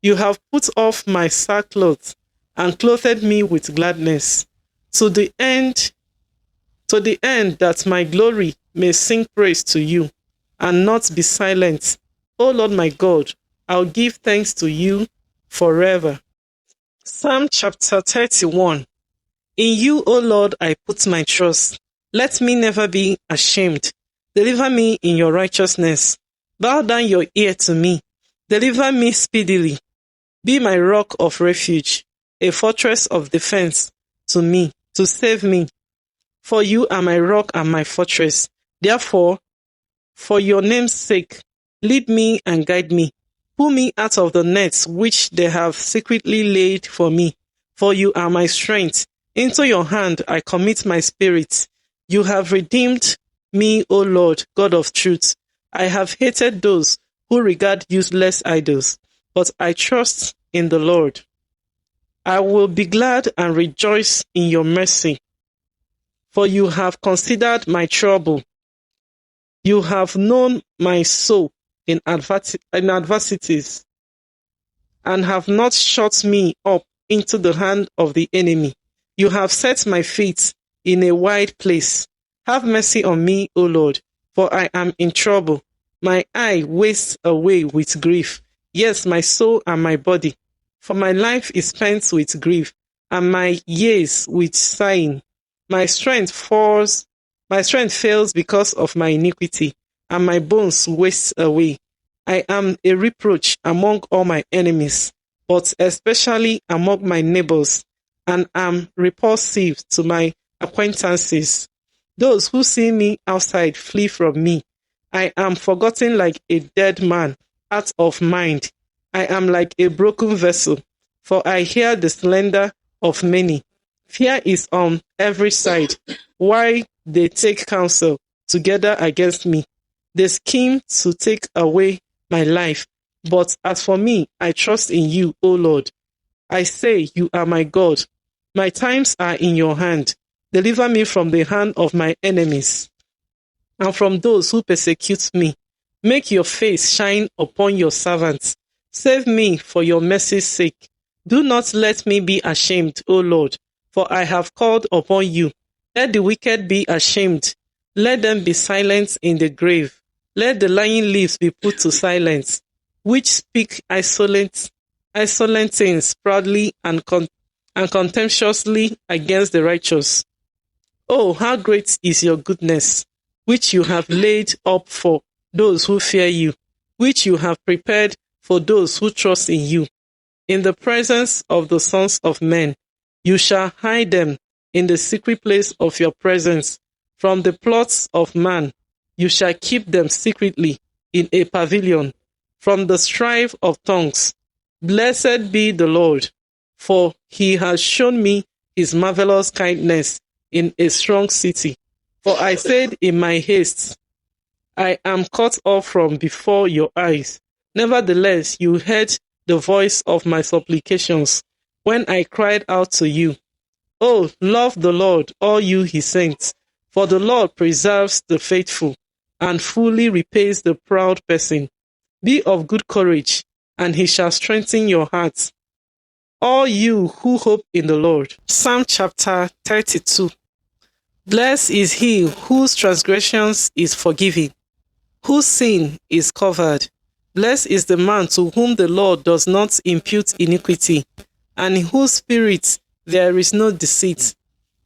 You have put off my sackcloth and clothed me with gladness, to the end that my glory may sing praise to you and not be silent. O Lord my God, I'll give thanks to you forever. Psalm chapter 31. In you, O Lord, I put my trust. Let me never be ashamed. Deliver me in your righteousness. Bow down your ear to me. Deliver me speedily. Be my rock of refuge, a fortress of defense to me, to save me. For you are my rock and my fortress. Therefore, for your name's sake, lead me and guide me. Pull me out of the nets which they have secretly laid for me. For you are my strength. Into your hand I commit my spirit. You have redeemed me, O Lord, God of truth. I have hated those who regard useless idols, but I trust in the Lord. I will be glad and rejoice in your mercy, for you have considered my trouble. You have known my soul in adversities, and have not shut me up into the hand of the enemy. You have set my feet in a wide place. Have mercy on me, O Lord, for I am in trouble. My eye wastes away with grief, yes, my soul and my body. For my life is spent with grief, and my years with sighing. My strength falls, my strength fails because of my iniquity, and my bones waste away. I am a reproach among all my enemies, but especially among my neighbors, and am repulsive to my acquaintances. Those who see me outside flee from me. I am forgotten like a dead man, out of mind. I am like a broken vessel, for I hear the slander of many. Fear is on every side. Why they take counsel together against me? They scheme to take away my life. But as for me, I trust in you, O Lord. I say, you are my God. My times are in your hand. Deliver me from the hand of my enemies and from those who persecute me. Make your face shine upon your servants. Save me for your mercy's sake. Do not let me be ashamed, O Lord, for I have called upon you. Let the wicked be ashamed. Let them be silent in the grave. Let the lying lips be put to silence, which speak insolent things proudly and contemptuously against the righteous. Oh, how great is your goodness, which you have laid up for those who fear you, which you have prepared for those who trust in you. In the presence of the sons of men, you shall hide them in the secret place of your presence. From the plots of man, you shall keep them secretly in a pavilion. From the strife of tongues, blessed be the Lord, for he has shown me his marvelous kindness in a strong city. For I said in my haste, I am cut off from before your eyes. Nevertheless, you heard the voice of my supplications when I cried out to you. Oh, love the Lord, all you his saints, for the Lord preserves the faithful and fully repays the proud person. Be of good courage, and he shall strengthen your hearts, all you who hope in the Lord. Psalm chapter 32. Blessed is he whose transgressions is forgiven, whose sin is covered. Blessed is the man to whom the Lord does not impute iniquity, and in whose spirit there is no deceit.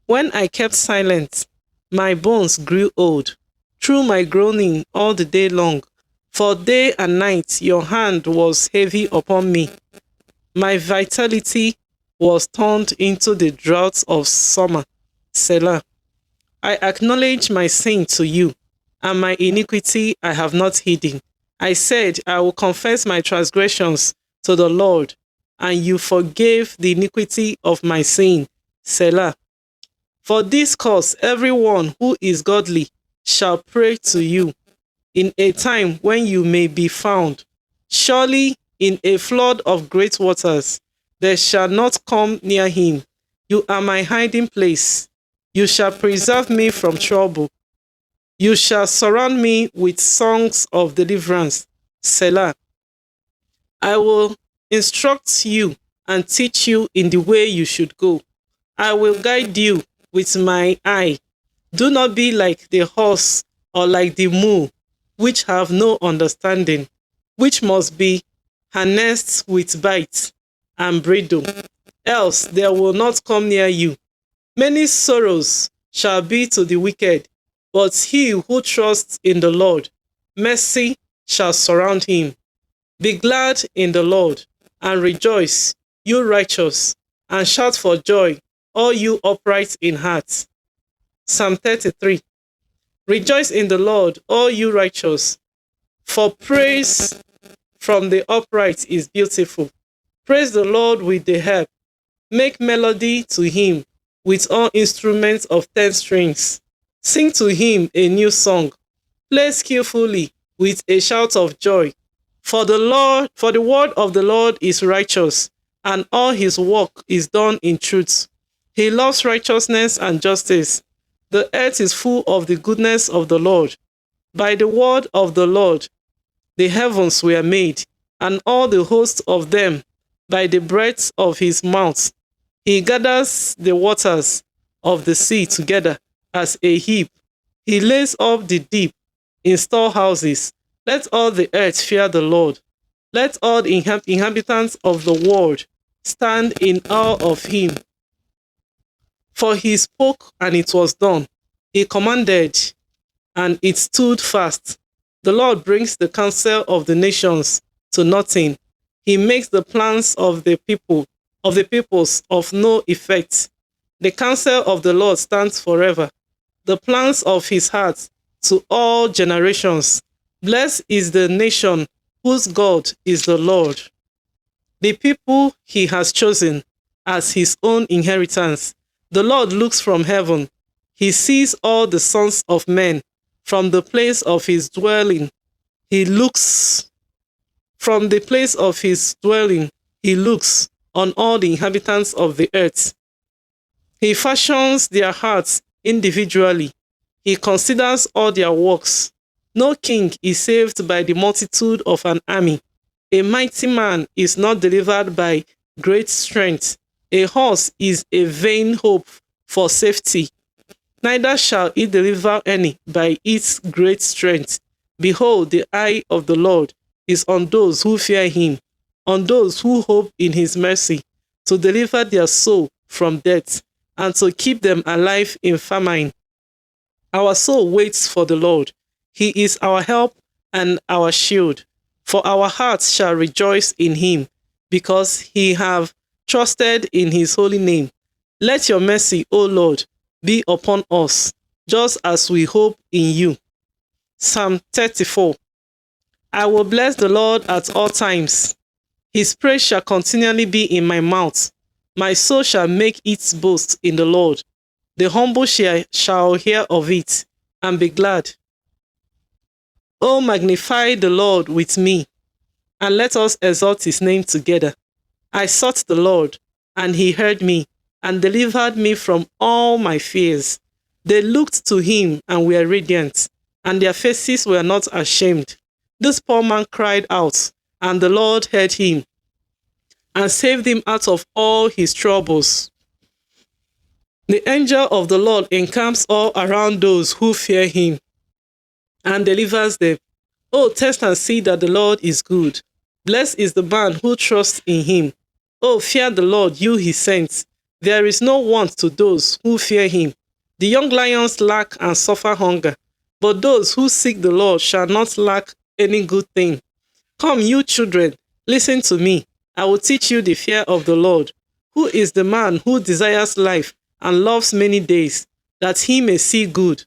When I kept silent, my bones grew old, through my groaning all the day long. For day and night your hand was heavy upon me. My vitality was turned into the droughts of summer. Selah. I acknowledge my sin to you, and my iniquity I have not hidden. I said, I will confess my transgressions to the Lord, and you forgave the iniquity of my sin. Selah. For this cause, everyone who is godly shall pray to you in a time when you may be found. Surely in a flood of great waters, there shall not come near him. You are my hiding place. You shall preserve me from trouble. You shall surround me with songs of deliverance. Selah. I will instruct you and teach you in the way you should go. I will guide you with my eye. Do not be like the horse or like the mule, which have no understanding, which must be harnessed with bite and bridle, else they will not come near you. Many sorrows shall be to the wicked, but he who trusts in the Lord, mercy shall surround him. Be glad in the Lord, and rejoice, you righteous, and shout for joy, all you upright in heart. Psalm 33. Rejoice in the Lord, all you righteous, for praise from the upright is beautiful. Praise the Lord with the harp. Make melody to him with all instruments of 10 strings. Sing to him a new song. Play skillfully with a shout of joy. For the word of the Lord is righteous, and all his work is done in truth. He loves righteousness and justice. The earth is full of the goodness of the Lord. By the word of the Lord, the heavens were made, and all the host of them by the breath of his mouth. He gathers the waters of the sea together as a heap. He lays up the deep in storehouses. Let all the earth fear the Lord. Let all the inhabitants of the world stand in awe of him. For he spoke and it was done. He commanded and it stood fast. The Lord brings the counsel of the nations to nothing. He makes the plans of the peoples of no effect. The counsel of the Lord stands forever, the plans of his heart to all generations. Blessed is the nation whose God is the Lord, the people he has chosen as his own inheritance. The Lord looks from heaven. He sees all the sons of men from the place of his dwelling. He looks from the place of his dwelling. He looks on all the inhabitants of the earth. He fashions their hearts individually. He considers all their works. No king is saved by the multitude of an army. A mighty man is not delivered by great strength. A horse is a vain hope for safety. Neither shall it deliver any by its great strength. Behold, the eye of the Lord is on those who fear him, on those who hope in his mercy, to deliver their soul from death, and to keep them alive in famine. Our soul waits for the Lord. He is our help and our shield. For our hearts shall rejoice in him, because he have trusted in his holy name. Let your mercy, O Lord, be upon us, just as we hope in you. Psalm 34. I will bless the Lord at all times. His praise shall continually be in my mouth. My soul shall make its boast in the Lord. The humble shall hear of it and be glad. O magnify the Lord with me, and let us exalt his name together. I sought the Lord, and he heard me, and delivered me from all my fears. They looked to him and were radiant, and their faces were not ashamed. This poor man cried out, and the Lord heard him, and saved him out of all his troubles. The angel of the Lord encamps all around those who fear him, and delivers them. Oh, test and see that the Lord is good. Blessed is the man who trusts in him. Oh, fear the Lord, you his saints. There is no want to those who fear him. The young lions lack and suffer hunger, but those who seek the Lord shall not lack any good thing. Come, you children, listen to me. I will teach you the fear of the Lord. Who is the man who desires life and loves many days, that he may see good?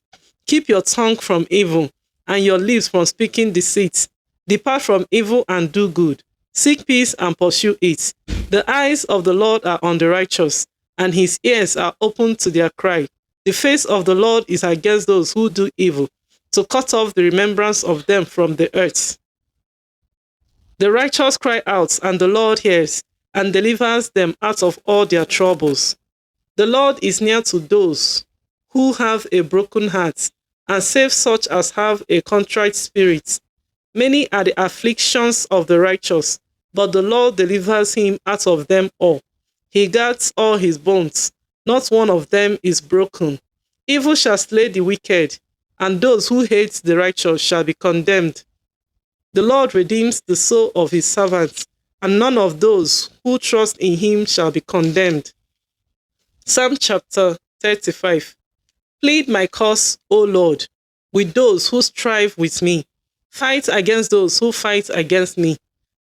Keep your tongue from evil, and your lips from speaking deceit. Depart from evil and do good. Seek peace and pursue it. The eyes of the Lord are on the righteous, and his ears are open to their cry. The face of the Lord is against those who do evil, to cut off the remembrance of them from the earth. The righteous cry out, and the Lord hears, and delivers them out of all their troubles. The Lord is near to those who have a broken heart, and saves such as have a contrite spirit. Many are the afflictions of the righteous, but the Lord delivers him out of them all. He guards all his bones, not one of them is broken. Evil shall slay the wicked, and those who hate the righteous shall be condemned. The Lord redeems the soul of his servants, and none of those who trust in him shall be condemned. Psalm chapter 35. Plead my cause, O Lord, with those who strive with me. Fight against those who fight against me.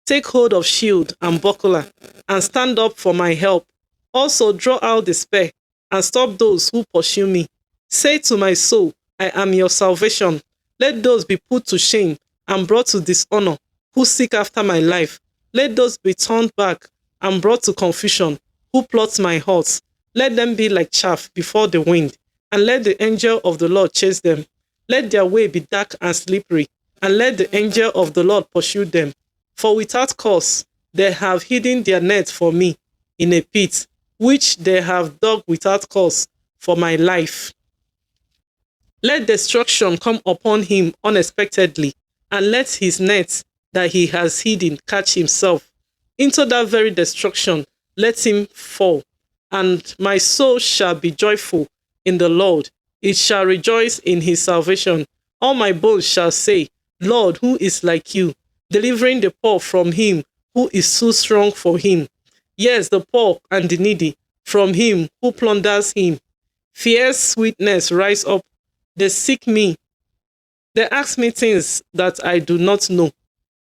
Take hold of shield and buckler, and stand up for my help. Also draw out the spear, and stop those who pursue me. Say to my soul, I am your salvation. Let those be put to shame and brought to dishonor who seek after my life. Let those be turned back and brought to confusion who plot my hurt. Let them be like chaff before the wind, and let the angel of the Lord chase them. Let their way be dark and slippery, and let the angel of the Lord pursue them. For without cause they have hidden their net for me in a pit, which they have dug without cause for my life. Let destruction come upon him unexpectedly, and let his net that he has hidden catch himself. Into that very destruction let him fall. And my soul shall be joyful in the Lord. It shall rejoice in his salvation. All my bones shall say, Lord, who is like you, delivering the poor from him who is too strong for him. Yes, the poor and the needy, from him who plunders him. Fierce sweetness rise up. They seek me. They ask me things that I do not know.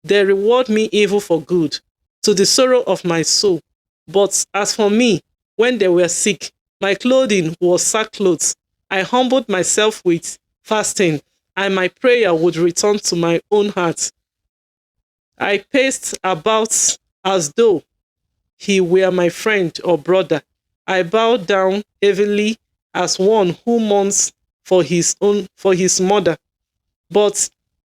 They reward me evil for good, to the sorrow of my soul. But as for me, when they were sick, my clothing was sackcloth. I humbled myself with fasting, and my prayer would return to my own heart. I paced about as though he were my friend or brother. I bowed down heavily as one who mourns for his mother. But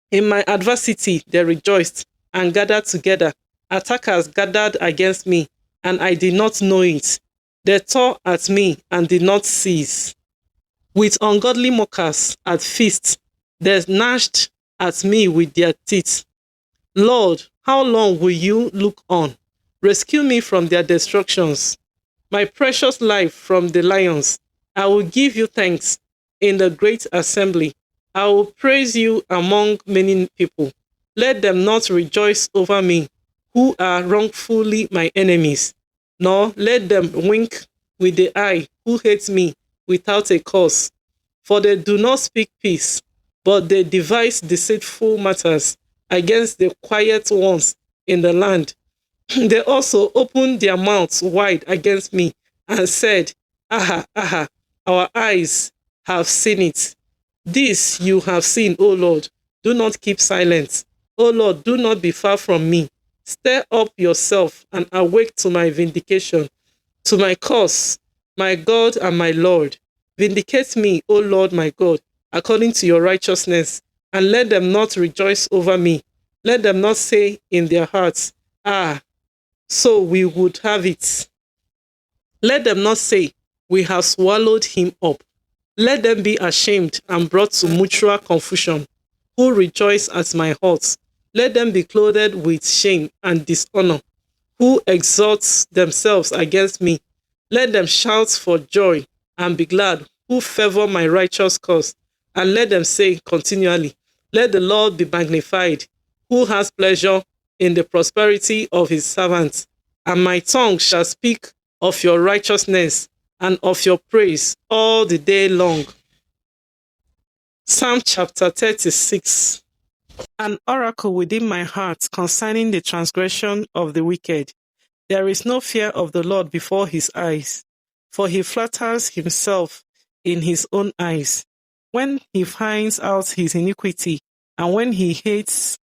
in my adversity they rejoiced and gathered together. Attackers gathered against me, and I did not know it. They tore at me and did not cease. With ungodly mockers at feast, they gnashed at me with their teeth. Lord, how long will you look on? Rescue me from their destructions, my precious life from the lions. I will give you thanks in the great assembly. I will praise you among many people. Let them not rejoice over me, who are wrongfully my enemies, nor let them wink with the eye who hate me without a cause. For they do not speak peace, but they devise deceitful matters against the quiet ones in the land. They also opened their mouths wide against me and said, Aha, aha, our eyes have seen it. This you have seen, O Lord. Do not keep silent. O Lord, do not be far from me. Stir up yourself and awake to my vindication, to my cause, my God and my Lord. Vindicate me, O Lord my God, according to your righteousness, and let them not rejoice over me. Let them not say in their hearts, Ah, so we would have it. Let them not say, We have swallowed him up. Let them be ashamed and brought to mutual confusion, who rejoice at my hurt. Let them be clothed with shame and dishonor, who exalt themselves against me. Let them shout for joy and be glad, who favor my righteous cause. And let them say continually, Let the Lord be magnified, who has pleasure in the prosperity of his servants. And my tongue shall speak of your righteousness and of your praise all the day long. Psalm chapter 36. An oracle within my heart concerning the transgression of the wicked. There is no fear of the Lord before his eyes, for he flatters himself in his own eyes. When he finds out his iniquity, and when he hates,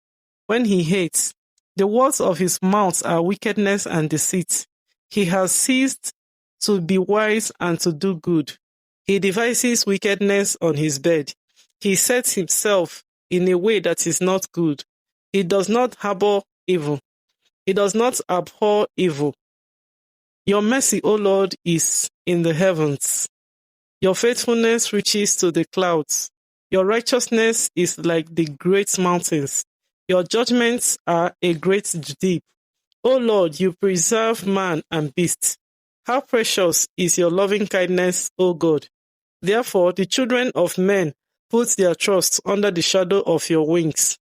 the words of his mouth are wickedness and deceit. He has ceased to be wise and to do good. He devises wickedness on his bed. He sets himself in a way that is not good. He does not harbor evil. He does not abhor evil. Your mercy, O Lord, is in the heavens. Your faithfulness reaches to the clouds. Your righteousness is like the great mountains. Your judgments are a great deep. O Lord, you preserve man and beast. How precious is your loving kindness, O God. Therefore, the children of men put their trust under the shadow of your wings.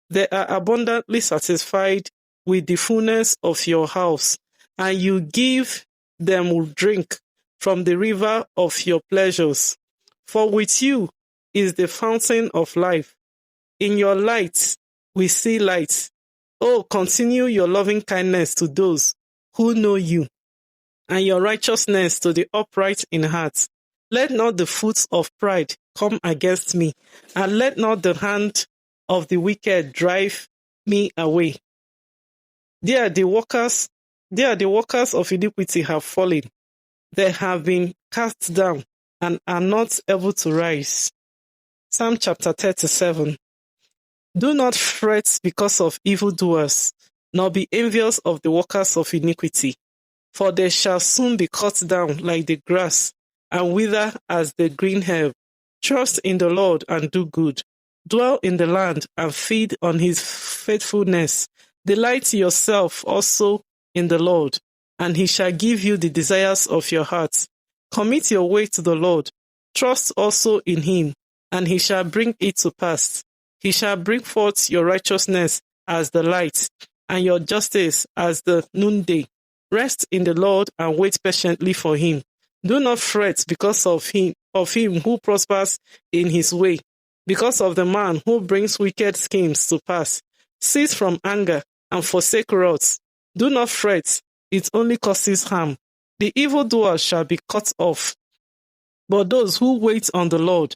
They are abundantly satisfied with the fullness of your house, and you give them drink from the river of your pleasures. For with you is the fountain of life. In your light we see light. Oh, continue your loving kindness to those who know you, and your righteousness to the upright in heart. Let not the foot of pride come against me, and let not the hand of the wicked drive me away. There the workers of iniquity have fallen. They have been cast down and are not able to rise. Psalm chapter 37. Do not fret because of evildoers, nor be envious of the workers of iniquity, for they shall soon be cut down like the grass, and wither as the green herb. Trust in the Lord and do good. Dwell in the land and feed on his faithfulness. Delight yourself also in the Lord, and he shall give you the desires of your heart. Commit your way to the Lord. Trust also in him, and he shall bring it to pass. He shall bring forth your righteousness as the light, and your justice as the noonday. Rest in the Lord and wait patiently for him. Do not fret because of him who prospers in his way, because of the man who brings wicked schemes to pass. Cease from anger and forsake wrath. Do not fret, it only causes harm. The evildoer shall be cut off, but those who wait on the Lord,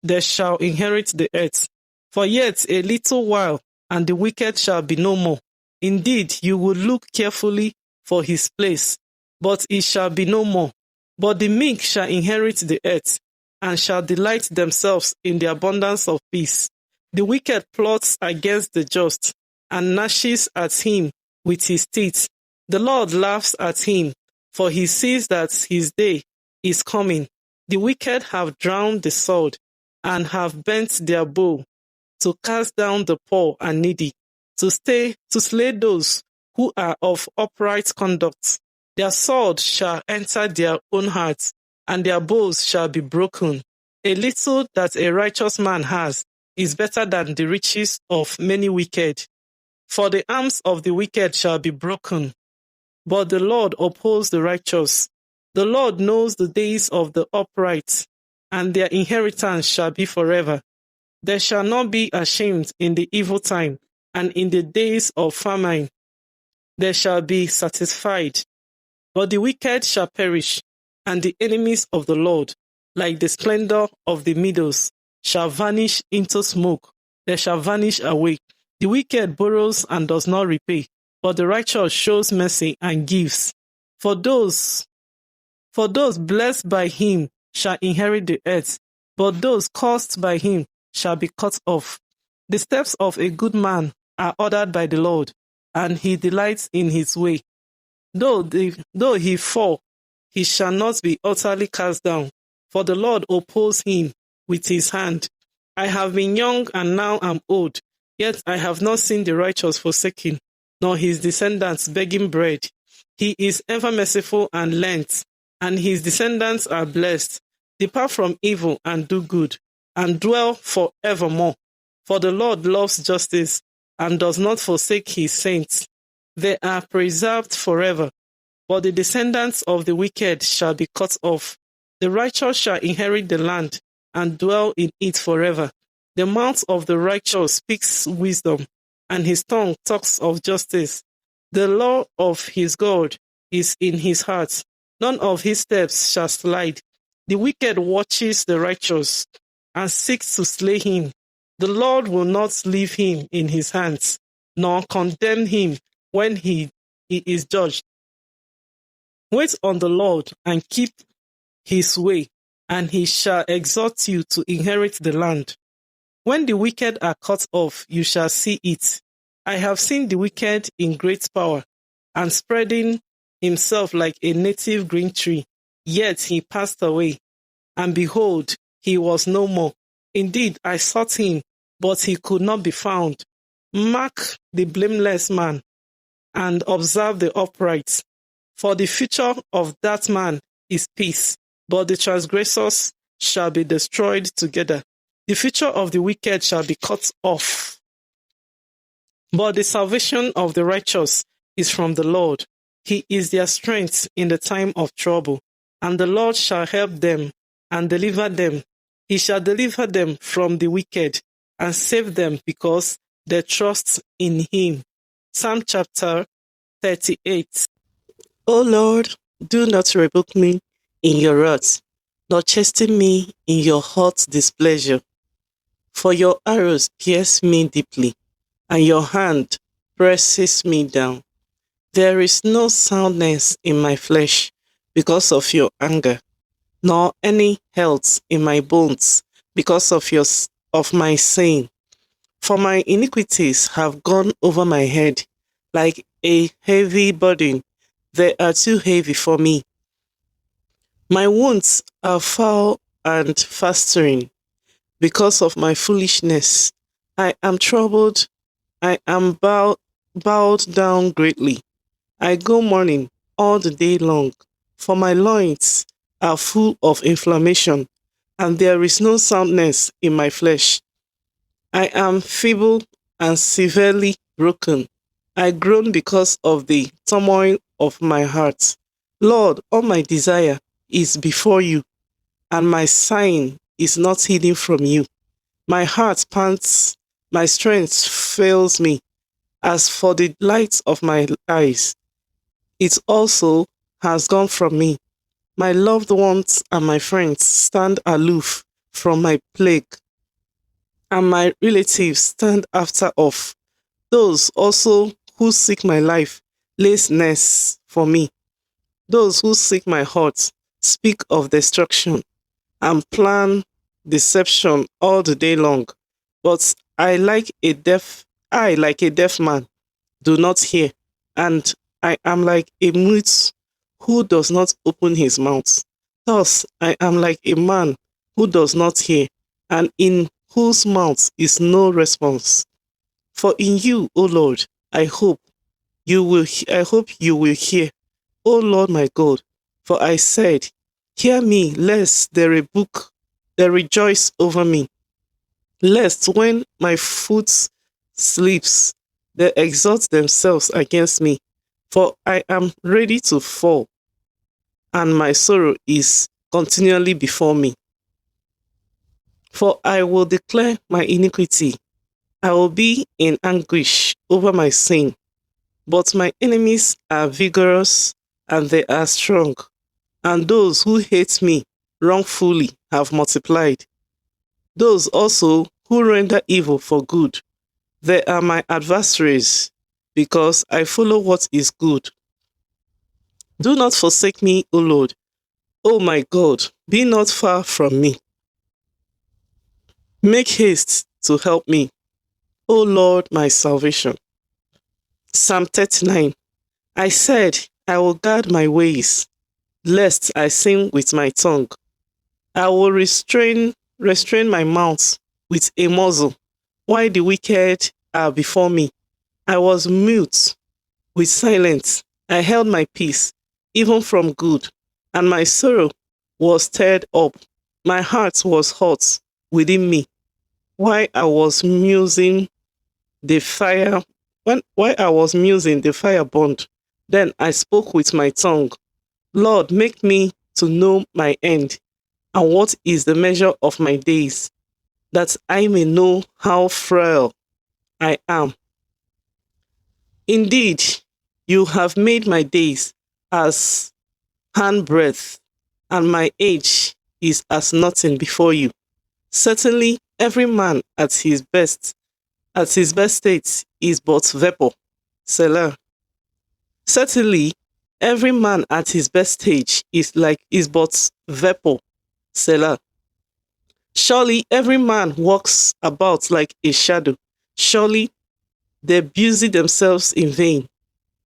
they shall inherit the earth. For yet a little while, and the wicked shall be no more. Indeed, you will look carefully for his place, but it shall be no more. But the meek shall inherit the earth, and shall delight themselves in the abundance of peace. The wicked plots against the just, and gnashes at him with his teeth. The Lord laughs at him, for he sees that his day is coming. The wicked have drowned the sword, and have bent their bow, to cast down the poor and needy, to slay those who are of upright conduct. Their sword shall enter their own hearts, and their bows shall be broken. A little that a righteous man has is better than the riches of many wicked. For the arms of the wicked shall be broken, but the Lord upholds the righteous. The Lord knows the days of the upright, and their inheritance shall be forever. They shall not be ashamed in the evil time, and in the days of famine they shall be satisfied. But the wicked shall perish, and the enemies of the Lord, like the splendor of the meadows, shall vanish into smoke. They shall vanish away. The wicked borrows and does not repay, but the righteous shows mercy and gives. For those blessed by him shall inherit the earth, but those cursed by him shall be cut off. The steps of a good man are ordered by the Lord, and he delights in his way. Though he fall, he shall not be utterly cast down, for the Lord upholds him with his hand. I have been young and now am old, yet I have not seen the righteous forsaken, nor his descendants begging bread. He is ever merciful and lent, and his descendants are blessed. Depart from evil and do good, and dwell for evermore. For the Lord loves justice, and does not forsake his saints. They are preserved forever, but the descendants of the wicked shall be cut off. The righteous shall inherit the land, and dwell in it forever. The mouth of the righteous speaks wisdom, and his tongue talks of justice. The law of his God is in his heart. None of his steps shall slide. The wicked watches the righteous, and seeks to slay him. The Lord will not leave him in his hands, nor condemn him when he is judged. Wait on the Lord and keep his way, and he shall exhort you to inherit the land. When the wicked are cut off, you shall see it. I have seen the wicked in great power, and spreading himself like a native green tree. Yet he passed away, and behold, he was no more. Indeed, I sought him, but he could not be found. Mark the blameless man, and observe the upright. For the future of that man is peace, but the transgressors shall be destroyed together. The future of the wicked shall be cut off. But the salvation of the righteous is from the Lord. He is their strength in the time of trouble, and the Lord shall help them and deliver them. He shall deliver them from the wicked and save them because they trust in him. Psalm chapter 38. O Lord, do not rebuke me in your wrath, nor chasten me in your hot displeasure. For your arrows pierce me deeply, and your hand presses me down. There is no soundness in my flesh because of your anger, nor any health in my bones because of my sin. For my iniquities have gone over my head like a heavy burden. They are too heavy for me. My wounds are foul and festering because of my foolishness. I am troubled. I am bowed down greatly. I go mourning all the day long, for my loins are full of inflammation, and there is no soundness in my flesh. I am feeble and severely broken. I groan because of the turmoil of my heart. Lord, all my desire is before you, and my sign is not hidden from you. My heart pants, my strength fails me. As for the light of my eyes, it also has gone from me. My loved ones and my friends stand aloof from my plague, and my relatives stand after off. Those also who seek my life lay snares for me. Those who seek my heart speak of destruction and plan deception all the day long. But like a deaf man, do not hear, and I am like a mute who does not open his mouth. Thus I am like a man who does not hear, and in whose mouth is no response. For in you, O Lord, I hope you will hear, O Lord my God. For I said, hear me, lest they rejoice over me, lest when my foot slips, they exalt themselves against me. For I am ready to fall, and my sorrow is continually before me. For I will declare my iniquity. I will be in anguish over my sin. But my enemies are vigorous and they are strong, and those who hate me wrongfully have multiplied. Those also who render evil for good, they are my adversaries, because I follow what is good. Do not forsake me, O Lord. O my God, be not far from me. Make haste to help me, O Lord, my salvation. Psalm 39. I said, I will guard my ways, lest I sin with my tongue. I will restrain my mouth with a muzzle, while the wicked are before me. I was mute with silence. I held my peace, even from good, and my sorrow was stirred up. My heart was hot within me. While I was musing, the fire while I was musing, the fire burned. Then I spoke with my tongue. Lord, make me to know my end, and what is the measure of my days, that I may know how frail I am. Indeed, you have made my days as handbreadth, and my age is as nothing before you. Certainly, every man at his best state is but vapor. Selah. Certainly, every man at his best stage is but vapor. Selah. Surely every man walks about like a shadow. Surely they busy themselves in vain.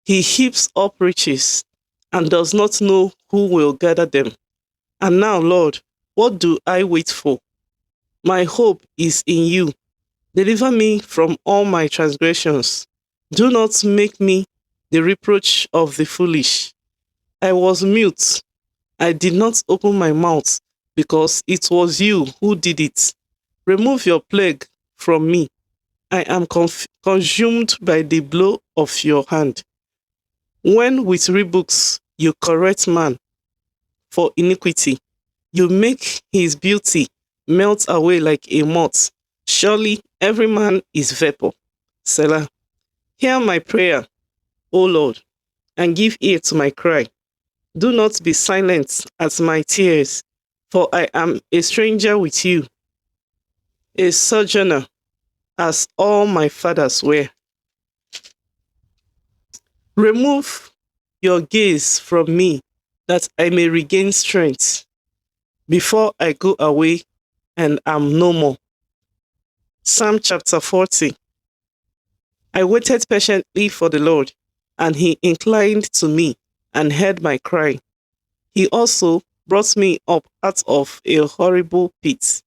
He heaps up riches and does not know who will gather them. And now, Lord, what do I wait for? My hope is in you. Deliver me from all my transgressions. Do not make me the reproach of the foolish. I was mute. I did not open my mouth because it was you who did it. Remove your plague from me. I am consumed by the blow of your hand. When with rebukes you correct man for iniquity, you make his beauty melt away like a moth. Surely every man is vapor. Selah. Hear my prayer, O Lord, and give ear to my cry. Do not be silent at my tears, for I am a stranger with you, a sojourner, as all my fathers were. Remove your gaze from me, that I may regain strength, before I go away and am no more. Psalm chapter 40. I waited patiently for the Lord, and he inclined to me and heard my cry. He also brought me up out of a horrible pit,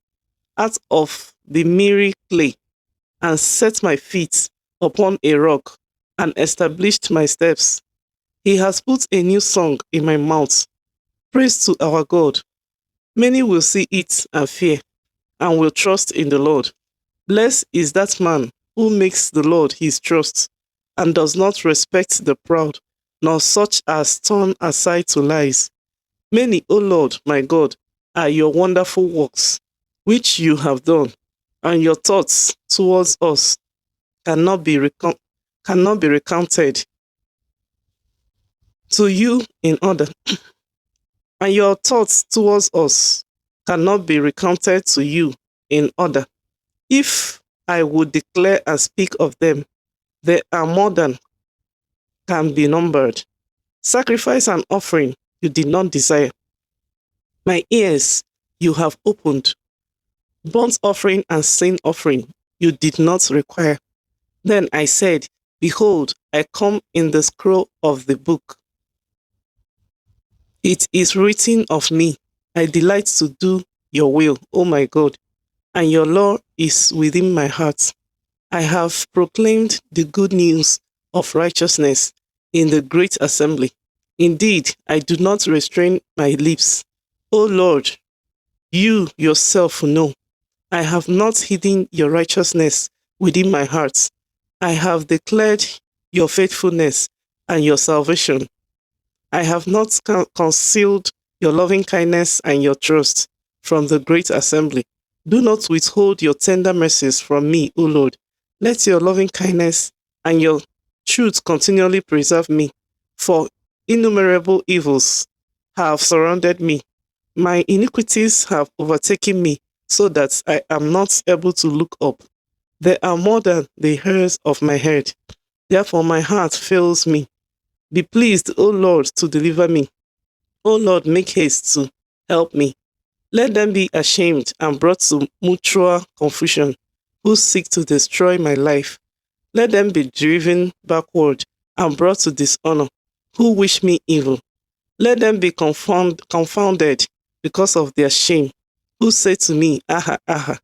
out of the miry clay, and set my feet upon a rock, and established my steps. He has put a new song in my mouth, praise to our God. Many will see it and fear, and will trust in the Lord. Blessed is that man who makes the Lord his trust, and does not respect the proud, nor such as turn aside to lies. Many, O Lord, my God, are your wonderful works, which you have done, and your thoughts towards us cannot be, cannot be recounted to you in order, and your thoughts towards us cannot be recounted to you in order. If I would declare and speak of them, there are more than can be numbered. Sacrifice and offering you did not desire. My ears you have opened. Burnt offering and sin offering you did not require. Then I said, behold, I come in the scroll of the book. It is written of me, I delight to do your will, O my God, and your law is within my heart. I have proclaimed the good news of righteousness in the great assembly. Indeed, I do not restrain my lips. O Lord, you yourself know. I have not hidden your righteousness within my heart. I have declared your faithfulness and your salvation. I have not concealed your loving kindness and your trust from the great assembly. Do not withhold your tender mercies from me, O Lord. Let your loving kindness and your truth continually preserve me, for innumerable evils have surrounded me. My iniquities have overtaken me, so that I am not able to look up. There are more than the hairs of my head. Therefore my heart fails me. Be pleased, O Lord, to deliver me. O Lord, make haste to help me. Let them be ashamed and brought to mutual confusion, who seek to destroy my life. Let them be driven backward and brought to dishonor, who wish me evil. Let them be confounded because of their shame, who say to me, Aha, aha.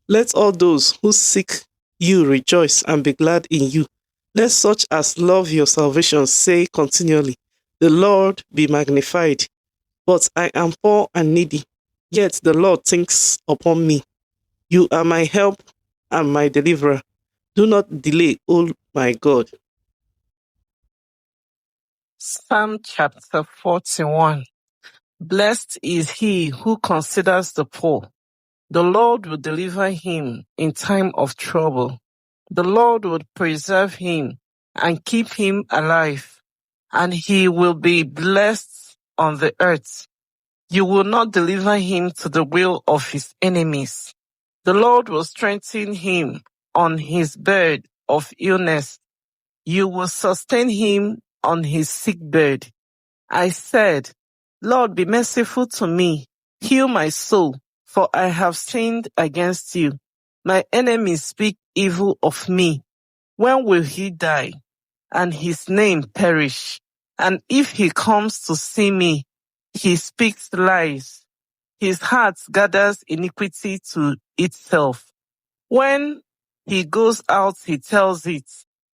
Let all those who seek you rejoice and be glad in you. Let such as love your salvation say continually, the Lord be magnified. But I am poor and needy, yet the Lord thinks upon me. You are my help and my deliverer. Do not delay, O my God. Psalm chapter 41. Blessed is he who considers the poor. The Lord will deliver him in time of trouble. The Lord will preserve him and keep him alive, and he will be blessed on the earth. You will not deliver him to the will of his enemies. The Lord will strengthen him on his bed of illness. You will sustain him on his sick bed. I said, Lord, be merciful to me. Heal my soul, for I have sinned against you. My enemies speak evil of me. When will he die and his name perish? And if he comes to see me, he speaks lies. His heart gathers iniquity to itself. When he goes out, he tells it.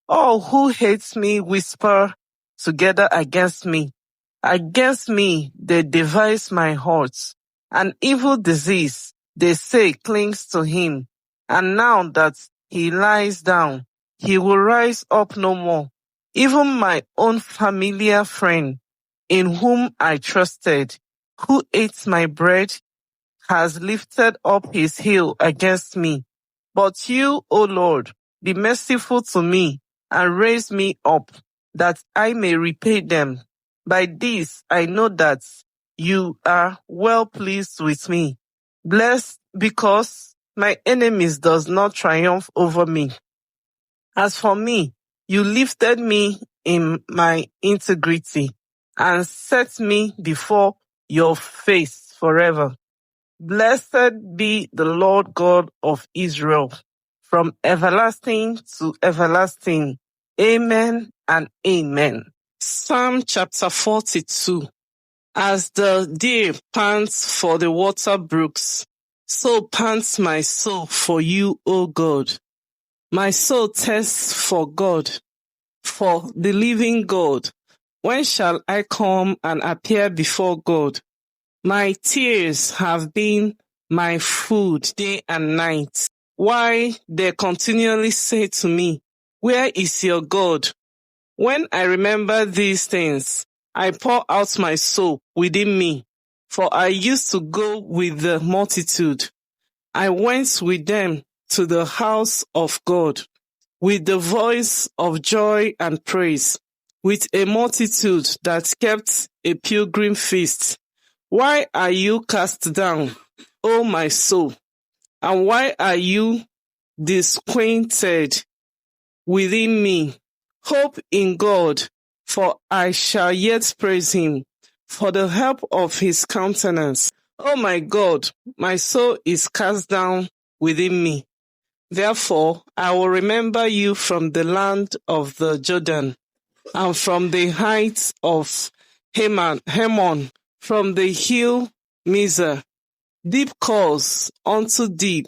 All who hate me whisper together against me. Against me, they devise my heart. An evil disease, they say, clings to him. And now that he lies down, he will rise up no more. Even my own familiar friend, in whom I trusted, who ate my bread, has lifted up his heel against me. But you, O Lord, be merciful to me and raise me up, that I may repay them. By this I know that you are well pleased with me. Blessed because my enemies does not triumph over me. As for me, you lifted me in my integrity and set me before your face forever. Blessed be the Lord God of Israel, from everlasting to everlasting. Amen and amen. Psalm chapter 42. As the deer pants for the water brooks, so pants my soul for you, O God. My soul thirsts for God, for the living God. When shall I come and appear before God? My tears have been my food day and night. Why they continually say to me, where is your God? When I remember these things, I pour out my soul within me, for I used to go with the multitude. I went with them to the house of God with the voice of joy and praise, with a multitude that kept a pilgrim feast. Why are you cast down, O my soul? And why are you disquieted within me? Hope in God, for I shall yet praise him for the help of his countenance. O my God, my soul is cast down within me. Therefore, I will remember you from the land of the Jordan, and from the heights of Hermon, from the hill Mizar. Deep calls unto deep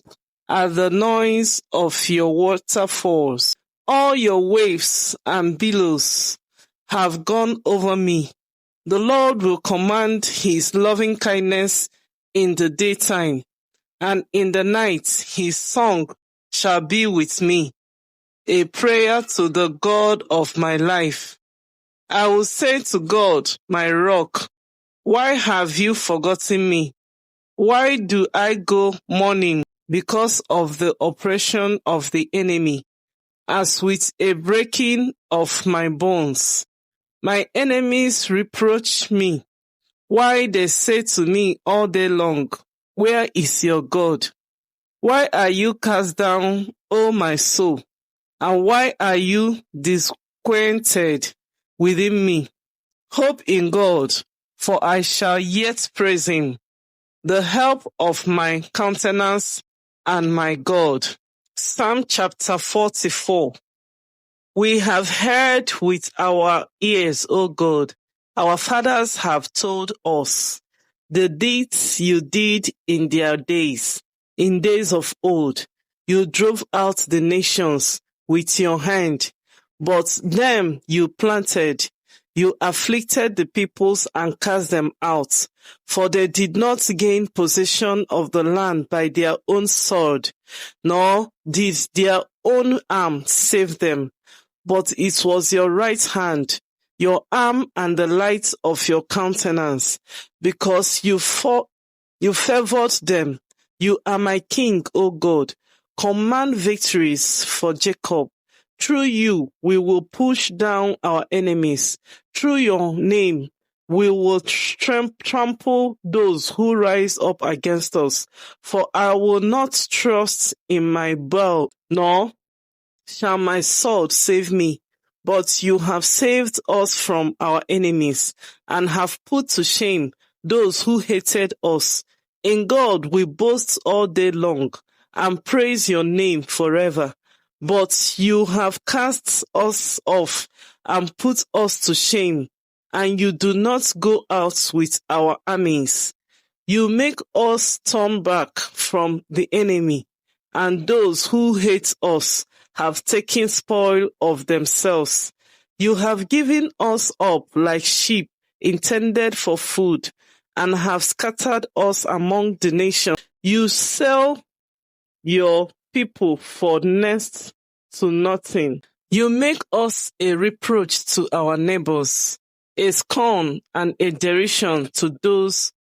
at the noise of your waterfalls. All your waves and billows have gone over me. The Lord will command his loving kindness in the daytime, and in the night his song shall be with me, a prayer to the God of my life. I will say to God, my rock, why have you forgotten me? Why do I go mourning because of the oppression of the enemy, as with a breaking of my bones? My enemies reproach me. Why they say to me all day long, where is your God? Why are you cast down, O my soul? And why are you disquieted within me? Hope in God, for I shall yet praise him, the help of my countenance and my God. Psalm chapter 44. We have heard with our ears, O God. Our fathers have told us the deeds you did in their days, in days of old. You drove out the nations with your hand, but them you planted. You afflicted the peoples and cast them out, for they did not gain possession of the land by their own sword, nor did their own arm save them. But it was your right hand, your arm, and the light of your countenance, because you favored them. You are my king, O God. Command victories for Jacob. Through you, we will push down our enemies. Through your name, we will trample those who rise up against us. For I will not trust in my bow, nor shall my sword save me. But you have saved us from our enemies, and have put to shame those who hated us. In God we boast all day long, and praise your name forever. But you have cast us off, and put us to shame, and you do not go out with our armies. You make us turn back from the enemy, and those who hate us have taken spoil of themselves. You have given us up like sheep intended for food, and have scattered us among the nations. You sell your people for next to nothing. You make us a reproach to our neighbors, a scorn and a derision to those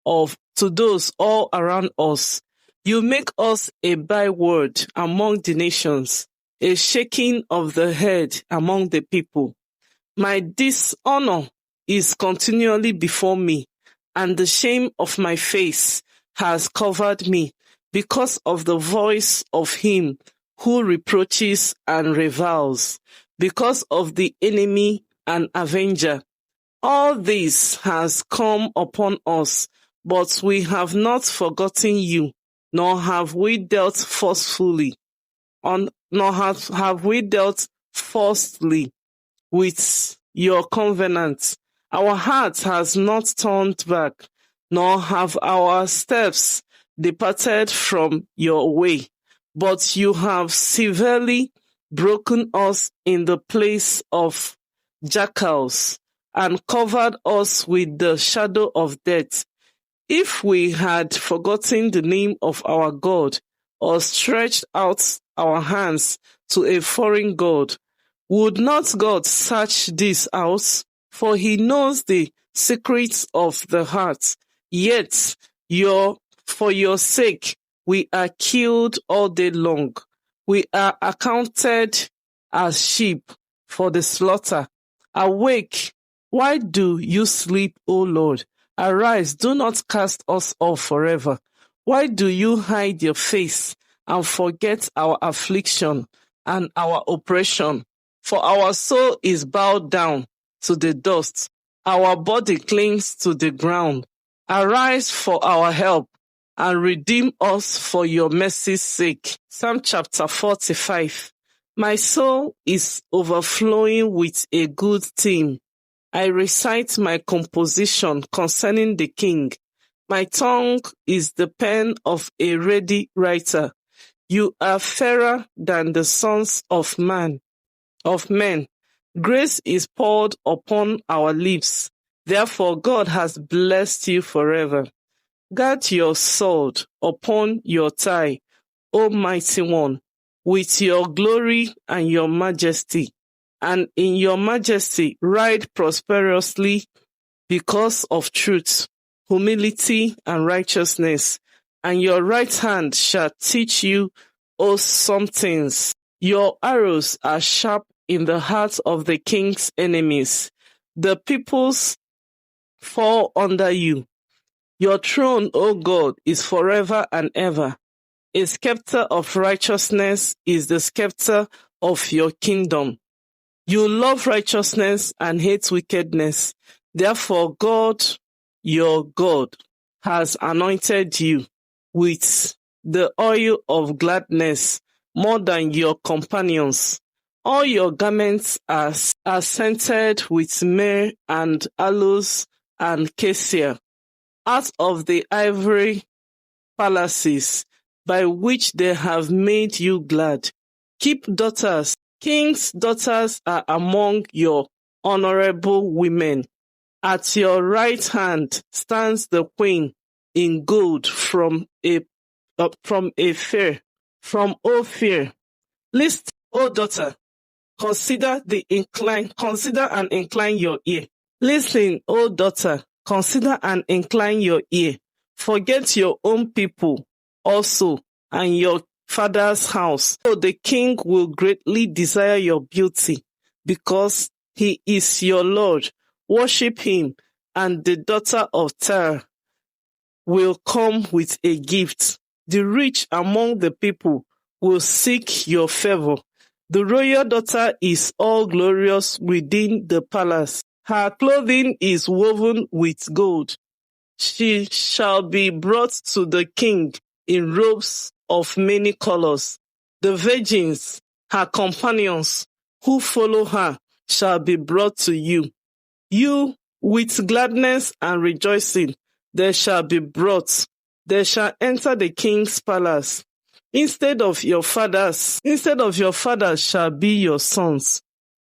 all around us. You make us a byword among the nations, a shaking of the head among the people. My dishonor is continually before me, and the shame of my face has covered me because of the voice of him who reproaches and reviles, because of the enemy and avenger. All this has come upon us, but we have not forgotten you, nor have we dealt forcefully, nor have we dealt falsely with your covenant. Our heart has not turned back, nor have our steps departed from your way. But you have severely broken us in the place of jackals, and covered us with the shadow of death. If we had forgotten the name of our God, or stretched out our hands to a foreign God, Would not God search this out? For he knows the secrets of the heart. Yet, for your sake, we are killed all day long. We are accounted as sheep for the slaughter. Awake, why do you sleep, O Lord? Arise, do not cast us off forever. Why do you hide your face and forget our affliction and our oppression? For our soul is bowed down to the dust. Our body clings to the ground. Arise for our help and redeem us for your mercy's sake. Psalm chapter 45. My soul is overflowing with a good theme. I recite my composition concerning the king. My tongue is the pen of a ready writer. You are fairer than the sons of men. Grace is poured upon our lips. Therefore God has blessed you forever. Guard your sword upon your thigh, O mighty one, with your glory and your majesty. And in your majesty ride prosperously because of truth, humility, and righteousness. And your right hand shall teach you some things. Your arrows are sharp in the hearts of the king's enemies. The peoples fall under you. Your throne, O God, is forever and ever. A scepter of righteousness is the scepter of your kingdom. You love righteousness and hate wickedness. Therefore God, your God, has anointed you with the oil of gladness more than your companions. All your garments are scented with myrrh and aloes and cassia. Out of the ivory palaces by which they have made you glad. Keep daughters. King's daughters are among your honorable women. At your right hand stands the queen in gold from Ophir. Listen, O daughter, consider and incline your ear. Listen, O daughter, consider and incline your ear. Forget your own people also and your father's house. So the king will greatly desire your beauty because he is your Lord. Worship him, and the daughter of Tyre will come with a gift. The rich among the people will seek your favor. The royal daughter is all glorious within the palace. Her clothing is woven with gold. She shall be brought to the king in robes of many colors. The virgins, her companions, who follow her, shall be brought to you. You, with gladness and rejoicing, they shall be brought. They shall enter the king's palace. Instead of your fathers shall be your sons,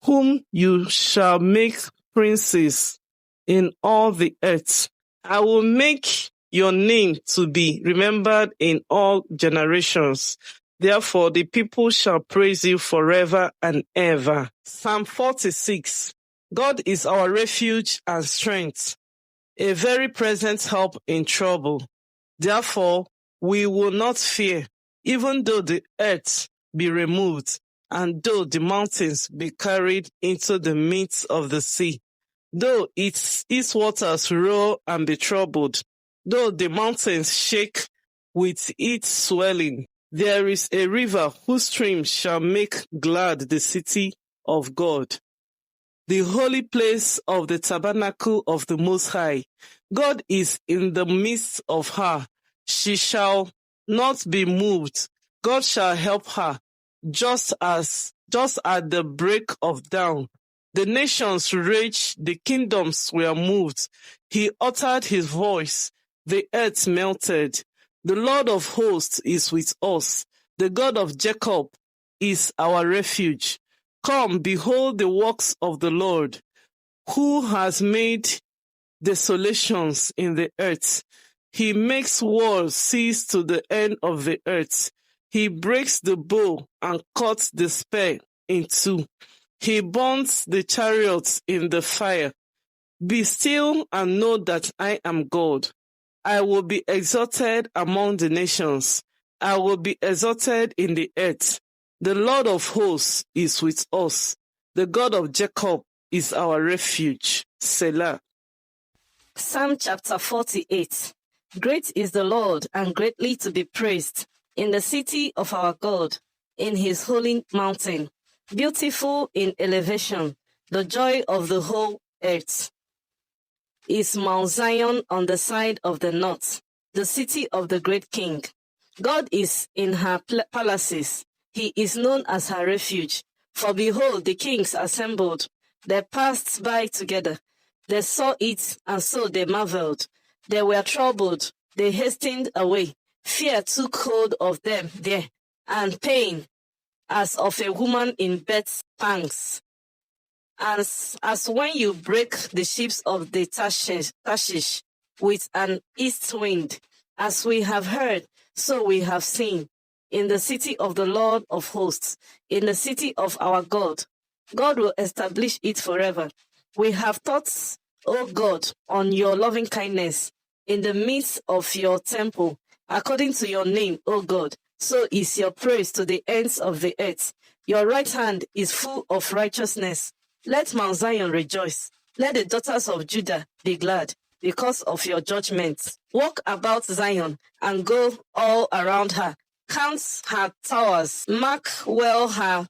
whom you shall make princes in all the earth. I will make your name to be remembered in all generations. Therefore, the people shall praise you forever and ever. Psalm 46. God is our refuge and strength, a very present help in trouble. Therefore, we will not fear, even though the earth be removed, and though the mountains be carried into the midst of the sea. Though its waters roar and be troubled, though the mountains shake with its swelling, there is a river whose streams shall make glad the city of God, the holy place of the tabernacle of the Most High. God is in the midst of her. She shall not be moved. God shall help her, just at the break of dawn. The nations raged, the kingdoms were moved. He uttered his voice, the earth melted. The Lord of hosts is with us. The God of Jacob is our refuge. Come, behold the works of the Lord, who has made desolations in the earth. He makes wars cease to the end of the earth. He breaks the bow and cuts the spear in two. He burns the chariots in the fire. Be still and know that I am God. I will be exalted among the nations. I will be exalted in the earth. The Lord of hosts is with us. The God of Jacob is our refuge. Selah. Psalm chapter 48. Great is the Lord and greatly to be praised in the city of our God, in his holy mountain, beautiful in elevation, the joy of the whole earth. Is Mount Zion on the side of the north, the city of the great king. God is in her palaces. He is known as her refuge. For behold, the kings assembled. They passed by together. They saw it, and so they marveled. They were troubled. They hastened away. Fear took hold of them there, and pain, as of a woman in birth's pangs. As when you break the ships of the Tarshish with an east wind, as we have heard, so we have seen, in the city of the Lord of hosts, in the city of our God. God will establish it forever. We have thought, O God, on your loving kindness in the midst of your temple, according to your name, O God. So is your praise to the ends of the earth. Your right hand is full of righteousness. Let Mount Zion rejoice. Let the daughters of Judah be glad because of your judgments. Walk about Zion and go all around her. Count her towers. Mark well her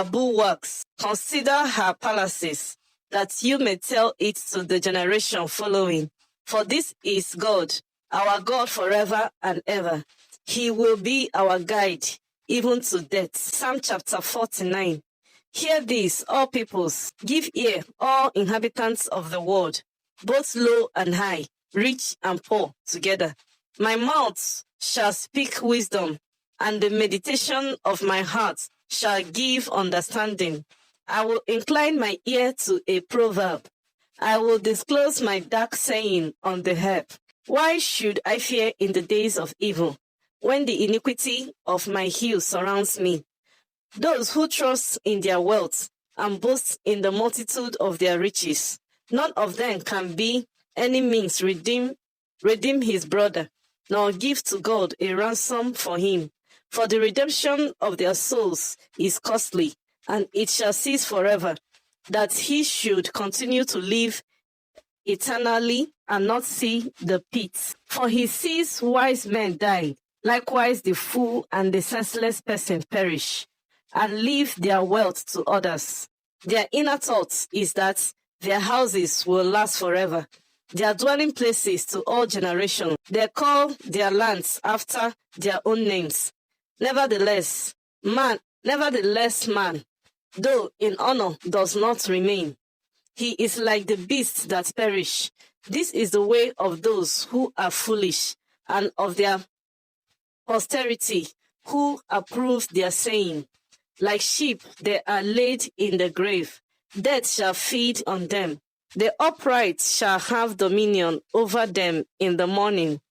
bulwarks. Consider her palaces, that you may tell it to the generation following. For this is God, our God forever and ever. He will be our guide, even to death. Psalm chapter 49. Hear this, all peoples. Give ear, all inhabitants of the world, both low and high, rich and poor together. My mouth shall speak wisdom, and the meditation of my heart shall give understanding. I will incline my ear to a proverb. I will disclose my dark saying on the harp. Why should I fear in the days of evil, when the iniquity of my heel surrounds me? Those who trust in their wealth and boast in the multitude of their riches, none of them can by any means redeem his brother, nor give to God a ransom for him. For the redemption of their souls is costly, and it shall cease forever, that he should continue to live eternally and not see the pit. For he sees wise men die, likewise the fool and the senseless person perish, and leave their wealth to others. Their inner thought is that their houses will last forever, their dwelling places to all generations. They call their lands after their own names. Nevertheless, man, though in honor, does not remain. He is like the beasts that perish. This is the way of those who are foolish, and of their posterity, who approve their saying. Like sheep, they are laid in the grave. Death shall feed on them. The upright shall have dominion over them in the morning,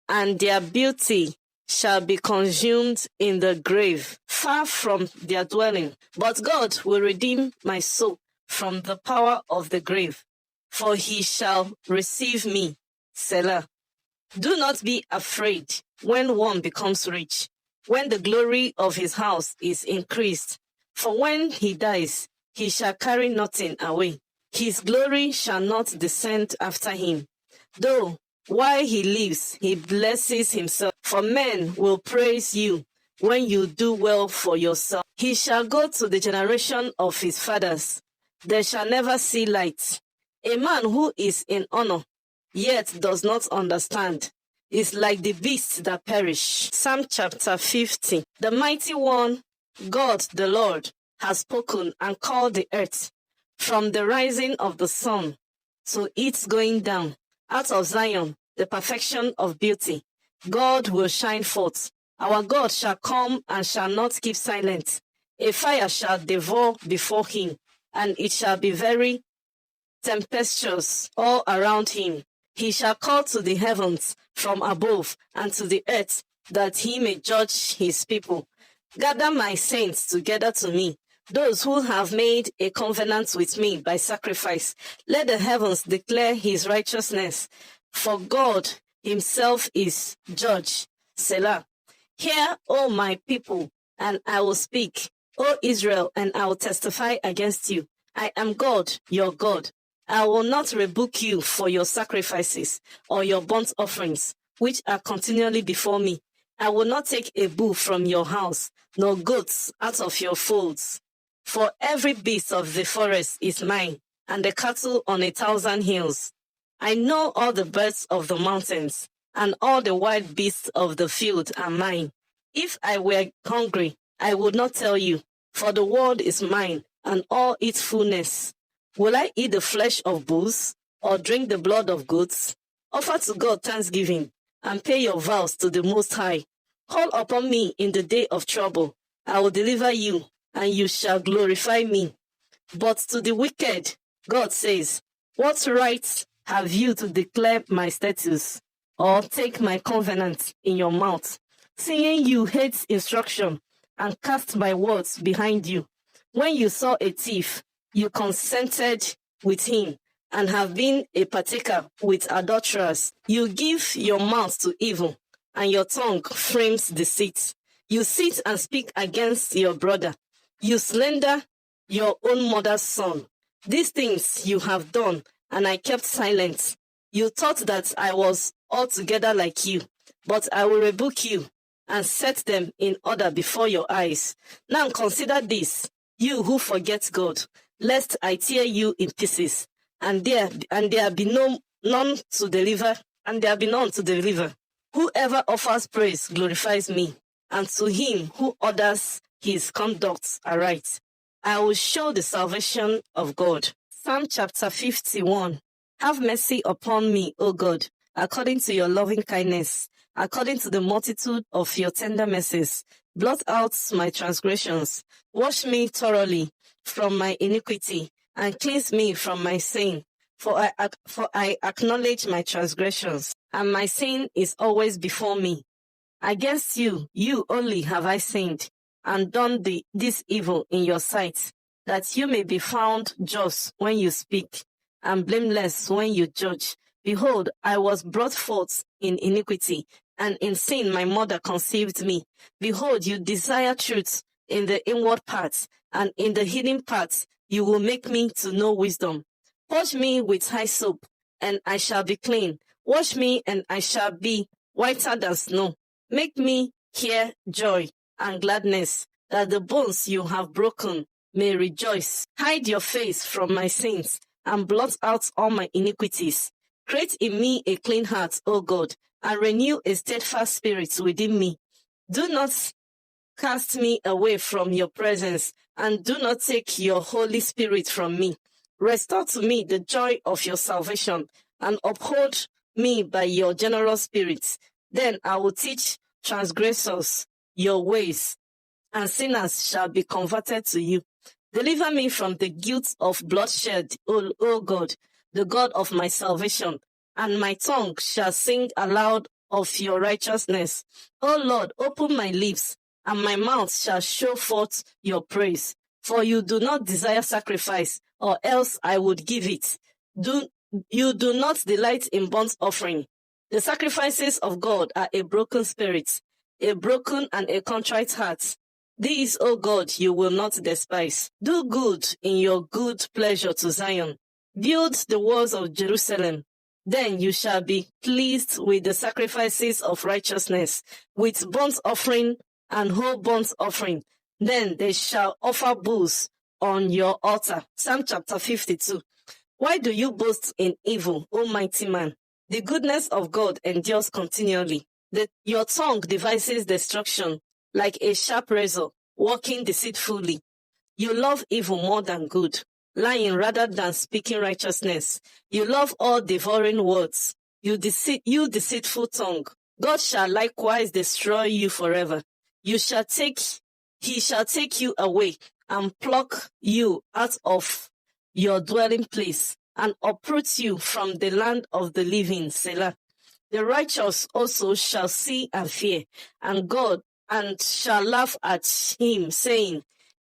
and their beauty shall be consumed in the grave, far from their dwelling. But God will redeem my soul from the power of the grave, for he shall receive me. Selah. Do not be afraid when one becomes rich, when the glory of his house is increased. For when he dies, he shall carry nothing away. His glory shall not descend after him. Though while he lives, he blesses himself. For men will praise you when you do well for yourself. He shall go to the generation of his fathers. They shall never see light. A man who is in honor, yet does not understand, is like the beasts that perish. Psalm chapter 50. The mighty one, God the Lord, has spoken and called the earth from the rising of the sun to its going down. Out of Zion, the perfection of beauty, God will shine forth. Our God shall come and shall not keep silent. A fire shall devour before him, and it shall be very tempestuous all around him. He shall call to the heavens from above and to the earth, that he may judge his people. Gather my saints together to me, those who have made a covenant with me by sacrifice. Let the heavens declare his righteousness, for God himself is judge. Selah. Hear, O my people, and I will speak, O Israel, and I will testify against you. I am God, your God. I will not rebuke you for your sacrifices or your burnt offerings, which are continually before me. I will not take a bull from your house, nor goats out of your folds. For every beast of the forest is mine, and the cattle on 1,000 hills. I know all the birds of the mountains, and all the wild beasts of the field are mine. If I were hungry, I would not tell you, for the world is mine, and all its fullness. Will I eat the flesh of bulls, or drink the blood of goats? Offer to God thanksgiving, and pay your vows to the Most High. Call upon me in the day of trouble. I will deliver you, and you shall glorify me. But to the wicked, God says, what right have you to declare my statutes, or take my covenant in your mouth, seeing you hate instruction, and cast my words behind you? When you saw a thief, you consented with him, and have been a partaker with adulterers. You give your mouth to evil, and your tongue frames deceit. You sit and speak against your brother. You slander your own mother's son. These things you have done, and I kept silent. You thought that I was altogether like you, but I will rebuke you and set them in order before your eyes. Now consider this, you who forget God, lest I tear you in pieces, and there be none to deliver, and there be none to deliver. Whoever offers praise glorifies me, and to him who orders his conduct aright, I will show the salvation of God. Psalm chapter 51. Have mercy upon me, O God, according to your loving kindness, according to the multitude of your tender mercies. Blot out my transgressions. Wash me thoroughly from my iniquity, and cleanse me from my sin. For I acknowledge my transgressions, and my sin is always before me. Against you, you only have I sinned, and done this evil in your sight, that you may be found just when you speak, and blameless when you judge. Behold, I was brought forth in iniquity, and in sin my mother conceived me. Behold, you desire truth in the inward parts, and in the hidden parts you will make me to know wisdom. Purge me with hyssop, and I shall be clean. Wash me, and I shall be whiter than snow. Make me hear joy and gladness, that the bones you have broken may rejoice. Hide your face from my sins, and blot out all my iniquities. Create in me a clean heart, O God, and renew a steadfast spirit within me. Do not cast me away from your presence, and do not take your Holy Spirit from me. Restore to me the joy of your salvation, and uphold me by your generous spirit. Then I will teach transgressors your ways, and sinners shall be converted to you. Deliver me from the guilt of bloodshed, O God, the God of my salvation, and my tongue shall sing aloud of your righteousness. O Lord, open my lips, and my mouth shall show forth your praise. For you do not desire sacrifice, or else I would give it. You do not delight in burnt offering. The sacrifices of God are a broken spirit, a broken and a contrite heart. These, O God, you will not despise. Do good in your good pleasure to Zion. Build the walls of Jerusalem. Then you shall be pleased with the sacrifices of righteousness, with burnt offering and whole burnt offering. Then they shall offer bulls on your altar. Psalm chapter 52. Why do you boast in evil, O mighty man? The goodness of God endures continually. Your tongue devises destruction, like a sharp razor, walking deceitfully. You love evil more than good, lying rather than speaking righteousness. You love all devouring words. You deceitful tongue. God shall likewise destroy you forever. He shall take you away and pluck you out of your dwelling place, and uproot you from the land of the living. Selah. The righteous also shall see and fear, and God, and shall laugh at him, saying,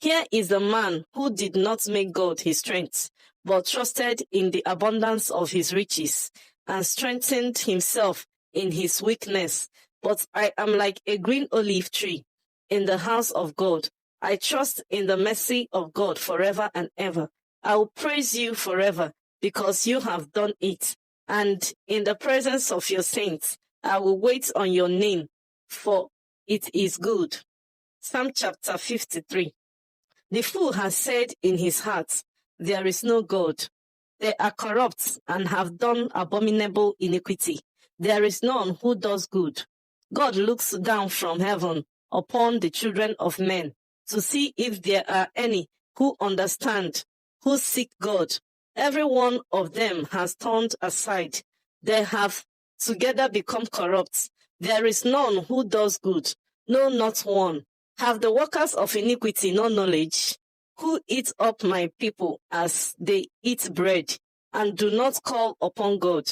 Here is a man who did not make God his strength, but trusted in the abundance of his riches, and strengthened himself in his weakness. But I am like a green olive tree in the house of God. I trust in the mercy of God forever and ever. I will praise you forever because you have done it. And in the presence of your saints, I will wait on your name, for it is good. Psalm chapter 53. The fool has said in his heart, there is no God. They are corrupt and have done abominable iniquity. There is none who does good. God looks down from heaven upon the children of men to see if there are any who understand, who seek God. Every one of them has turned aside. They have together become corrupt. There is none who does good, no, not one. Have the workers of iniquity no knowledge, who eat up my people as they eat bread, and do not call upon God?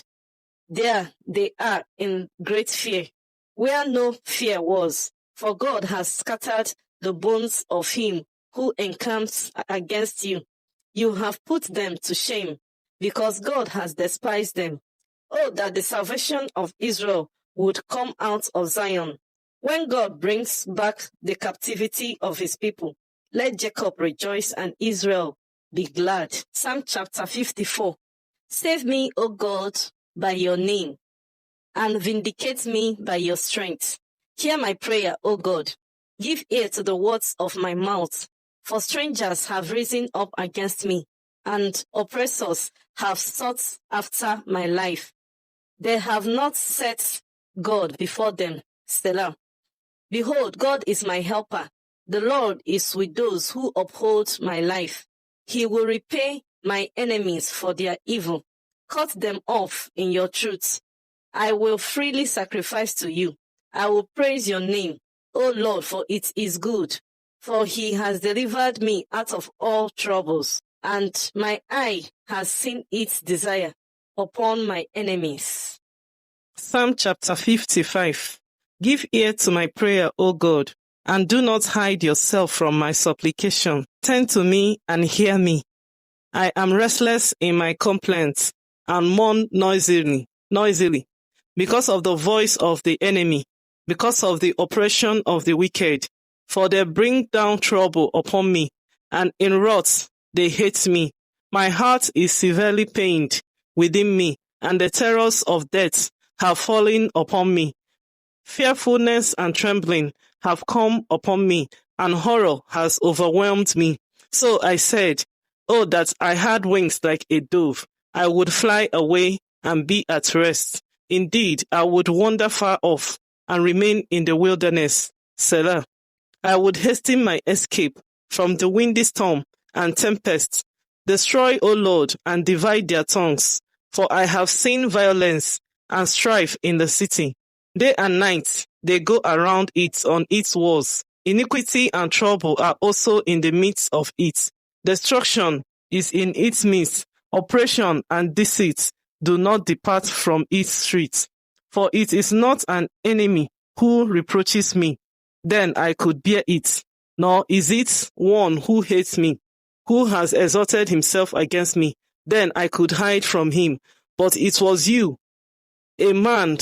There they are in great fear, where no fear was, for God has scattered the bones of him who encamps against you. You have put them to shame, because God has despised them. Oh, that the salvation of Israel would come out of Zion. When God brings back the captivity of his people, let Jacob rejoice and Israel be glad. Psalm chapter 54. Save me, O God, by your name, and vindicate me by your strength. Hear my prayer, O God. Give ear to the words of my mouth, for strangers have risen up against me, and oppressors have sought after my life. They have not set God before them. Selah. Behold, God is my helper. The Lord is with those who uphold my life. He will repay my enemies for their evil. Cut them off in your truth. I will freely sacrifice to you. I will praise your name, O Lord, for it is good. For he has delivered me out of all troubles, and my eye has seen its desire upon my enemies. Psalm chapter 55. Give ear to my prayer, O God, and do not hide yourself from my supplication. Turn to me and hear me. I am restless in my complaints and mourn noisily, because of the voice of the enemy, because of the oppression of the wicked. For they bring down trouble upon me, and in wrath they hate me. My heart is severely pained within me, and the terrors of death have fallen upon me. Fearfulness and trembling have come upon me, and horror has overwhelmed me. So I said, oh, that I had wings like a dove. I would fly away and be at rest. Indeed, I would wander far off and remain in the wilderness. Selah. I would hasten my escape from the windy storm and tempest. Destroy, O Lord, and divide their tongues. For I have seen violence and strife in the city. Day and night they go around it on its walls. Iniquity and trouble are also in the midst of it. Destruction is in its midst. Oppression and deceit do not depart from its streets. For it is not an enemy who reproaches me, then I could bear it. Nor is it one who hates me, who has exalted himself against me, then I could hide from him. But it was you, a man,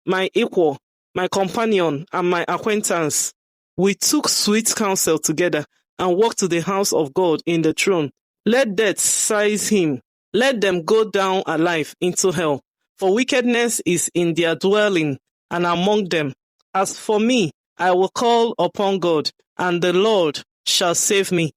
my equal, my companion, and my acquaintance. We took sweet counsel together and walked to the house of God in the throne. Let death seize him. Let them go down alive into hell. For wickedness is in their dwelling and among them. As for me, I will call upon God, and the Lord shall save me.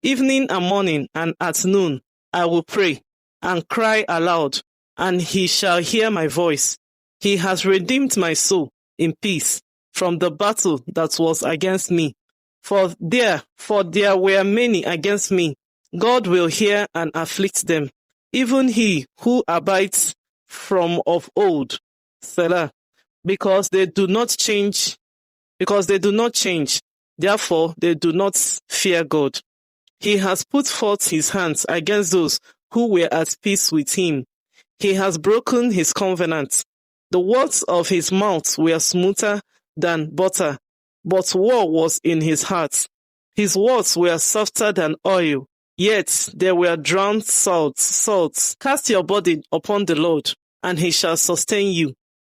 Evening and morning and at noon I will pray and cry aloud, and he shall hear my voice. He has redeemed my soul in peace from the battle that was against me. For there were many against me. God will hear and afflict them. Even he who abides from of old, Selah, because they do not change, therefore they do not fear God. He has put forth his hands against those who were at peace with him. He has broken his covenant. The words of his mouth were smoother than butter, but war was in his heart. His words were softer than oil, yet they were drowned salts. Cast your burden upon the Lord, and he shall sustain you.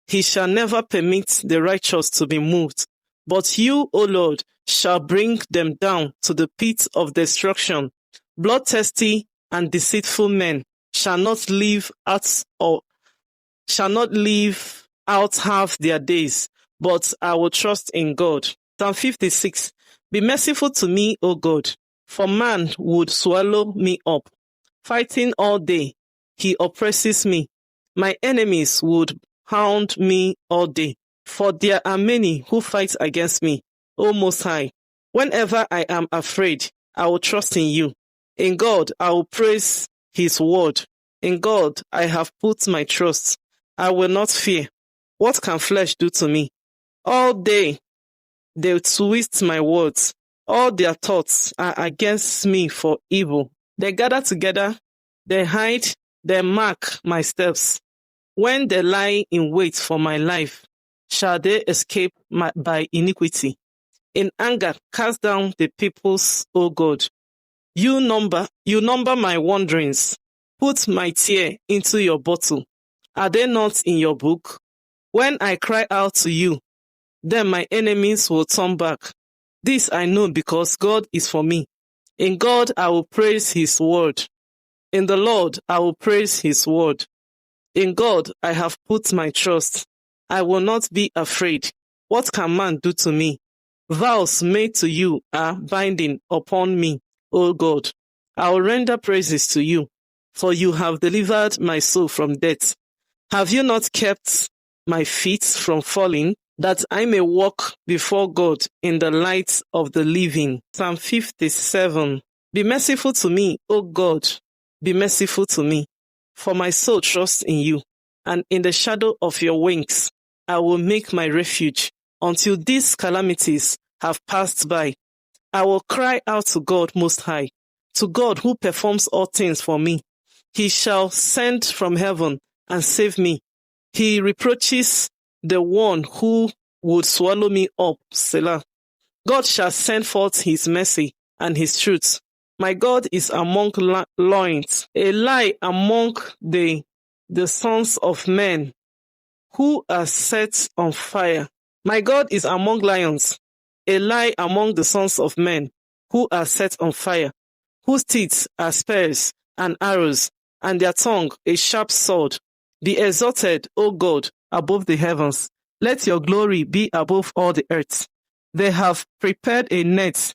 He shall never permit the righteous to be moved. But you, O Lord, shall bring them down to the pit of destruction. Bloodthirsty and deceitful men shall not live out half their days, but I will trust in God. Psalm 56. Be merciful to me, O God, for man would swallow me up. Fighting all day, he oppresses me. My enemies would hound me all day, for there are many who fight against me, O Most High. Whenever I am afraid, I will trust in you. In God, I will praise his word. In God, I have put my trust. I will not fear. What can flesh do to me? All day, they twist my words. All their thoughts are against me for evil. They gather together, they hide, they mark my steps. When they lie in wait for my life, shall they escape by iniquity? In anger, cast down the peoples, O God. You number my wanderings. Put my tear into your bottle. Are they not in your book? When I cry out to you, then my enemies will turn back. This I know because God is for me. In God I will praise his word. In the Lord I will praise his word. In God I have put my trust. I will not be afraid. What can man do to me? Vows made to you are binding upon me, O God. I will render praises to you, for you have delivered my soul from death. Have you not kept my feet from falling, that I may walk before God in the light of the living? Psalm 57. Be merciful to me, O God, be merciful to me, for my soul trusts in you, and in the shadow of your wings I will make my refuge until these calamities have passed by. I will cry out to God Most High, to God who performs all things for me. He shall send from heaven and save me. He reproaches the one who would swallow me up, Selah. God shall send forth his mercy and his truth. My God is among loins, a lie among the sons of men who are set on fire. My God is among lions, a lie among the sons of men who are set on fire, whose teeth are spears and arrows, and their tongue a sharp sword. Be exalted, O God, above the heavens. Let your glory be above all the earth. They have prepared a net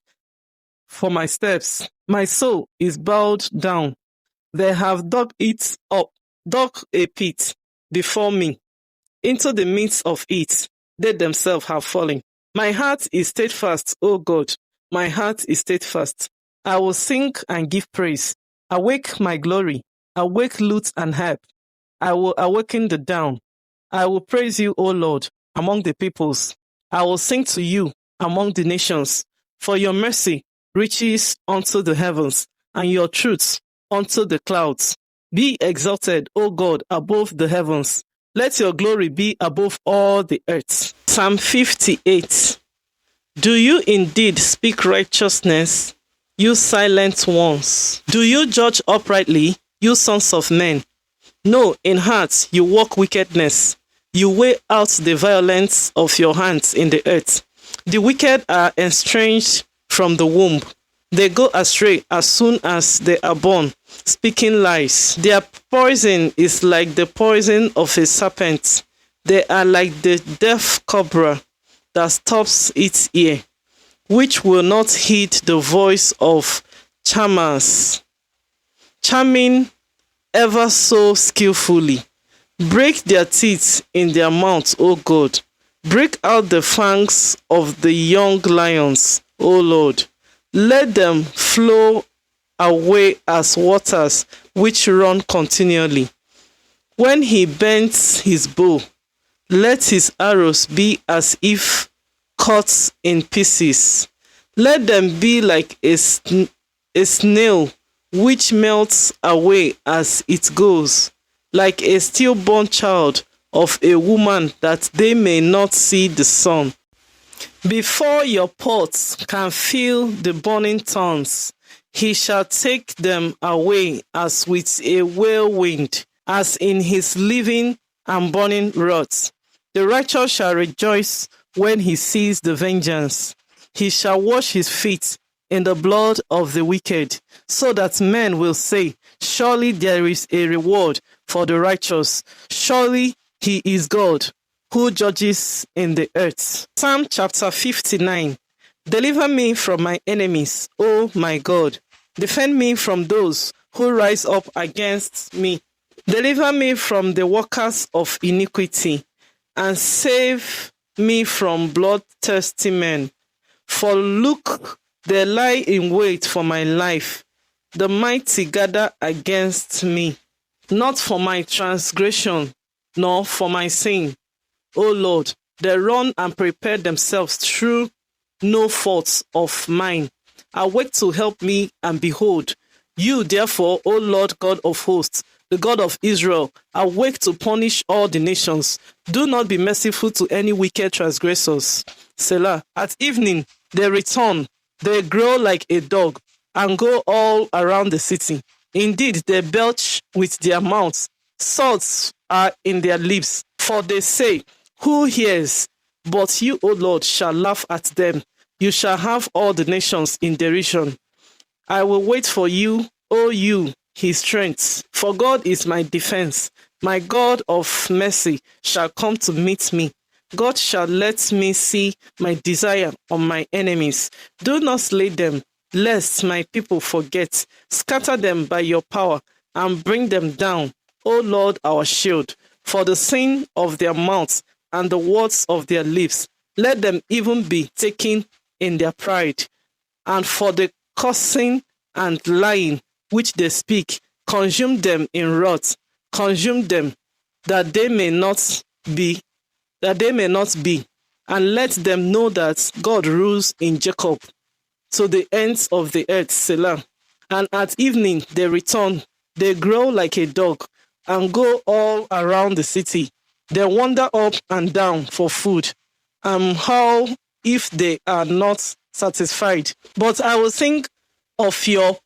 for my steps. My soul is bowed down. They have dug a pit before me. Into the midst of it, they themselves have fallen. My heart is steadfast, O God. My heart is steadfast. I will sing and give praise. Awake my glory. Awake lute and harp. I will awaken the down. I will praise you, O Lord, among the peoples. I will sing to you among the nations. For your mercy reaches unto the heavens, and your truth unto the clouds. Be exalted, O God, above the heavens. Let your glory be above all the earth. Psalm 58. Do you indeed speak righteousness, you silent ones? Do you judge uprightly, you sons of men? No, in heart you work wickedness. You weigh out the violence of your hands in the earth. The wicked are estranged from the womb. They go astray as soon as they are born, speaking lies. Their poison is like the poison of a serpent. They are like the deaf cobra that stops its ear, which will not heed the voice of charmers, charming ever so skillfully. Break their teeth in their mouths, O God. Break out the fangs of the young lions, O Lord. Let them flow away as waters which run continually. When he bends his bow, let his arrows be as if cut in pieces. Let them be like a snail which melts away as it goes, like a stillborn child of a woman, that they may not see the sun. Before your pots can fill the burning thorns, he shall take them away as with a whirlwind, as in his living and burning wrath. The righteous shall rejoice when he sees the vengeance. He shall wash his feet in the blood of the wicked, so that men will say, surely there is a reward for the righteous. Surely he is God, who judges in the earth. Psalm chapter 59. Deliver me from my enemies, O my God. Defend me from those who rise up against me. Deliver me from the workers of iniquity, and save me from bloodthirsty men. For look, they lie in wait for my life. The mighty gather against me, not for my transgression, nor for my sin. O Lord, they run and prepare themselves through no fault of mine. Awake to help me, and behold, you therefore, O Lord God of hosts, the God of Israel, awake to punish all the nations. Do not be merciful to any wicked transgressors. Selah. At evening they return, they grow like a dog, and go all around the city. Indeed, they belch with their mouths, swords are in their lips, for they say, who hears? But you, O Lord, shall laugh at them. You shall have all the nations in derision. I will wait for you, O you, his strength. For God is my defense. My God of mercy shall come to meet me. God shall let me see my desire on my enemies. Do not slay them, lest my people forget. Scatter them by your power and bring them down, O Lord, our shield. For the sin of their mouths and the words of their lips, let them even be taken in their pride. And for the cursing and lying which they speak, consume them in wrath, consume them, that they may not be, and let them know that God rules in Jacob to the ends of the earth. Selah. And at evening they return, they grow like a dog, and go all around the city. They wander up and down for food, and howl if they are not satisfied. But I will sing of your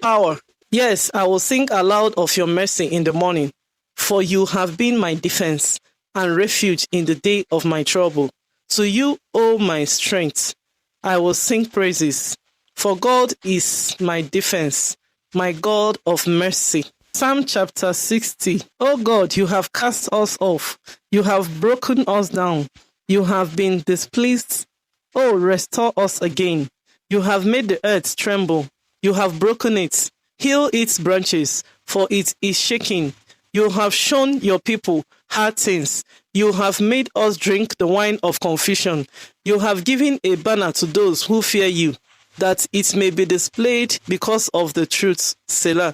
power. Yes, I will sing aloud of your mercy in the morning, for you have been my defense and refuge in the day of my trouble. To you, O my strength, I will sing praises, for God is my defense, my God of mercy. Psalm chapter 60. O God, you have cast us off. You have broken us down. You have been displeased. Oh, restore us again. You have made the earth tremble. You have broken it. Heal its branches, for it is shaking. You have shown your people hard things. You have made us drink the wine of confusion. You have given a banner to those who fear you, that it may be displayed because of the truth. Selah.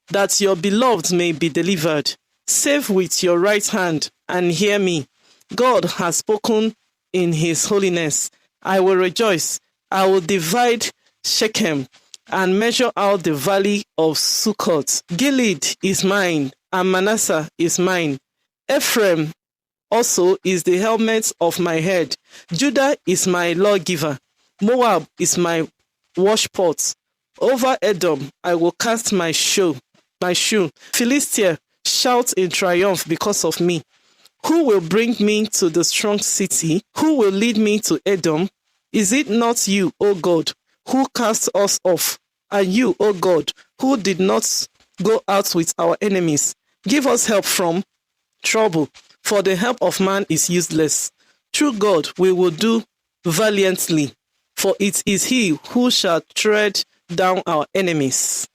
That your beloved may be delivered. Save with your right hand and hear me. God has spoken in his holiness. I will rejoice. I will divide Shechem and measure out the valley of Sukkot. Gilead is mine, and Manasseh is mine. Ephraim also is the helmet of my head. Judah is my lawgiver. Moab is my washpot. Over Edom I will cast my shoe. Philistia, shout in triumph because of me. Who will bring me to the strong city? Who will lead me to Edom? Is it not you, O God, who cast us off? And you, O God, who did not go out with our enemies? Give us help from trouble, for the help of man is useless. Through God we will do valiantly, for it is he who shall tread down our enemies.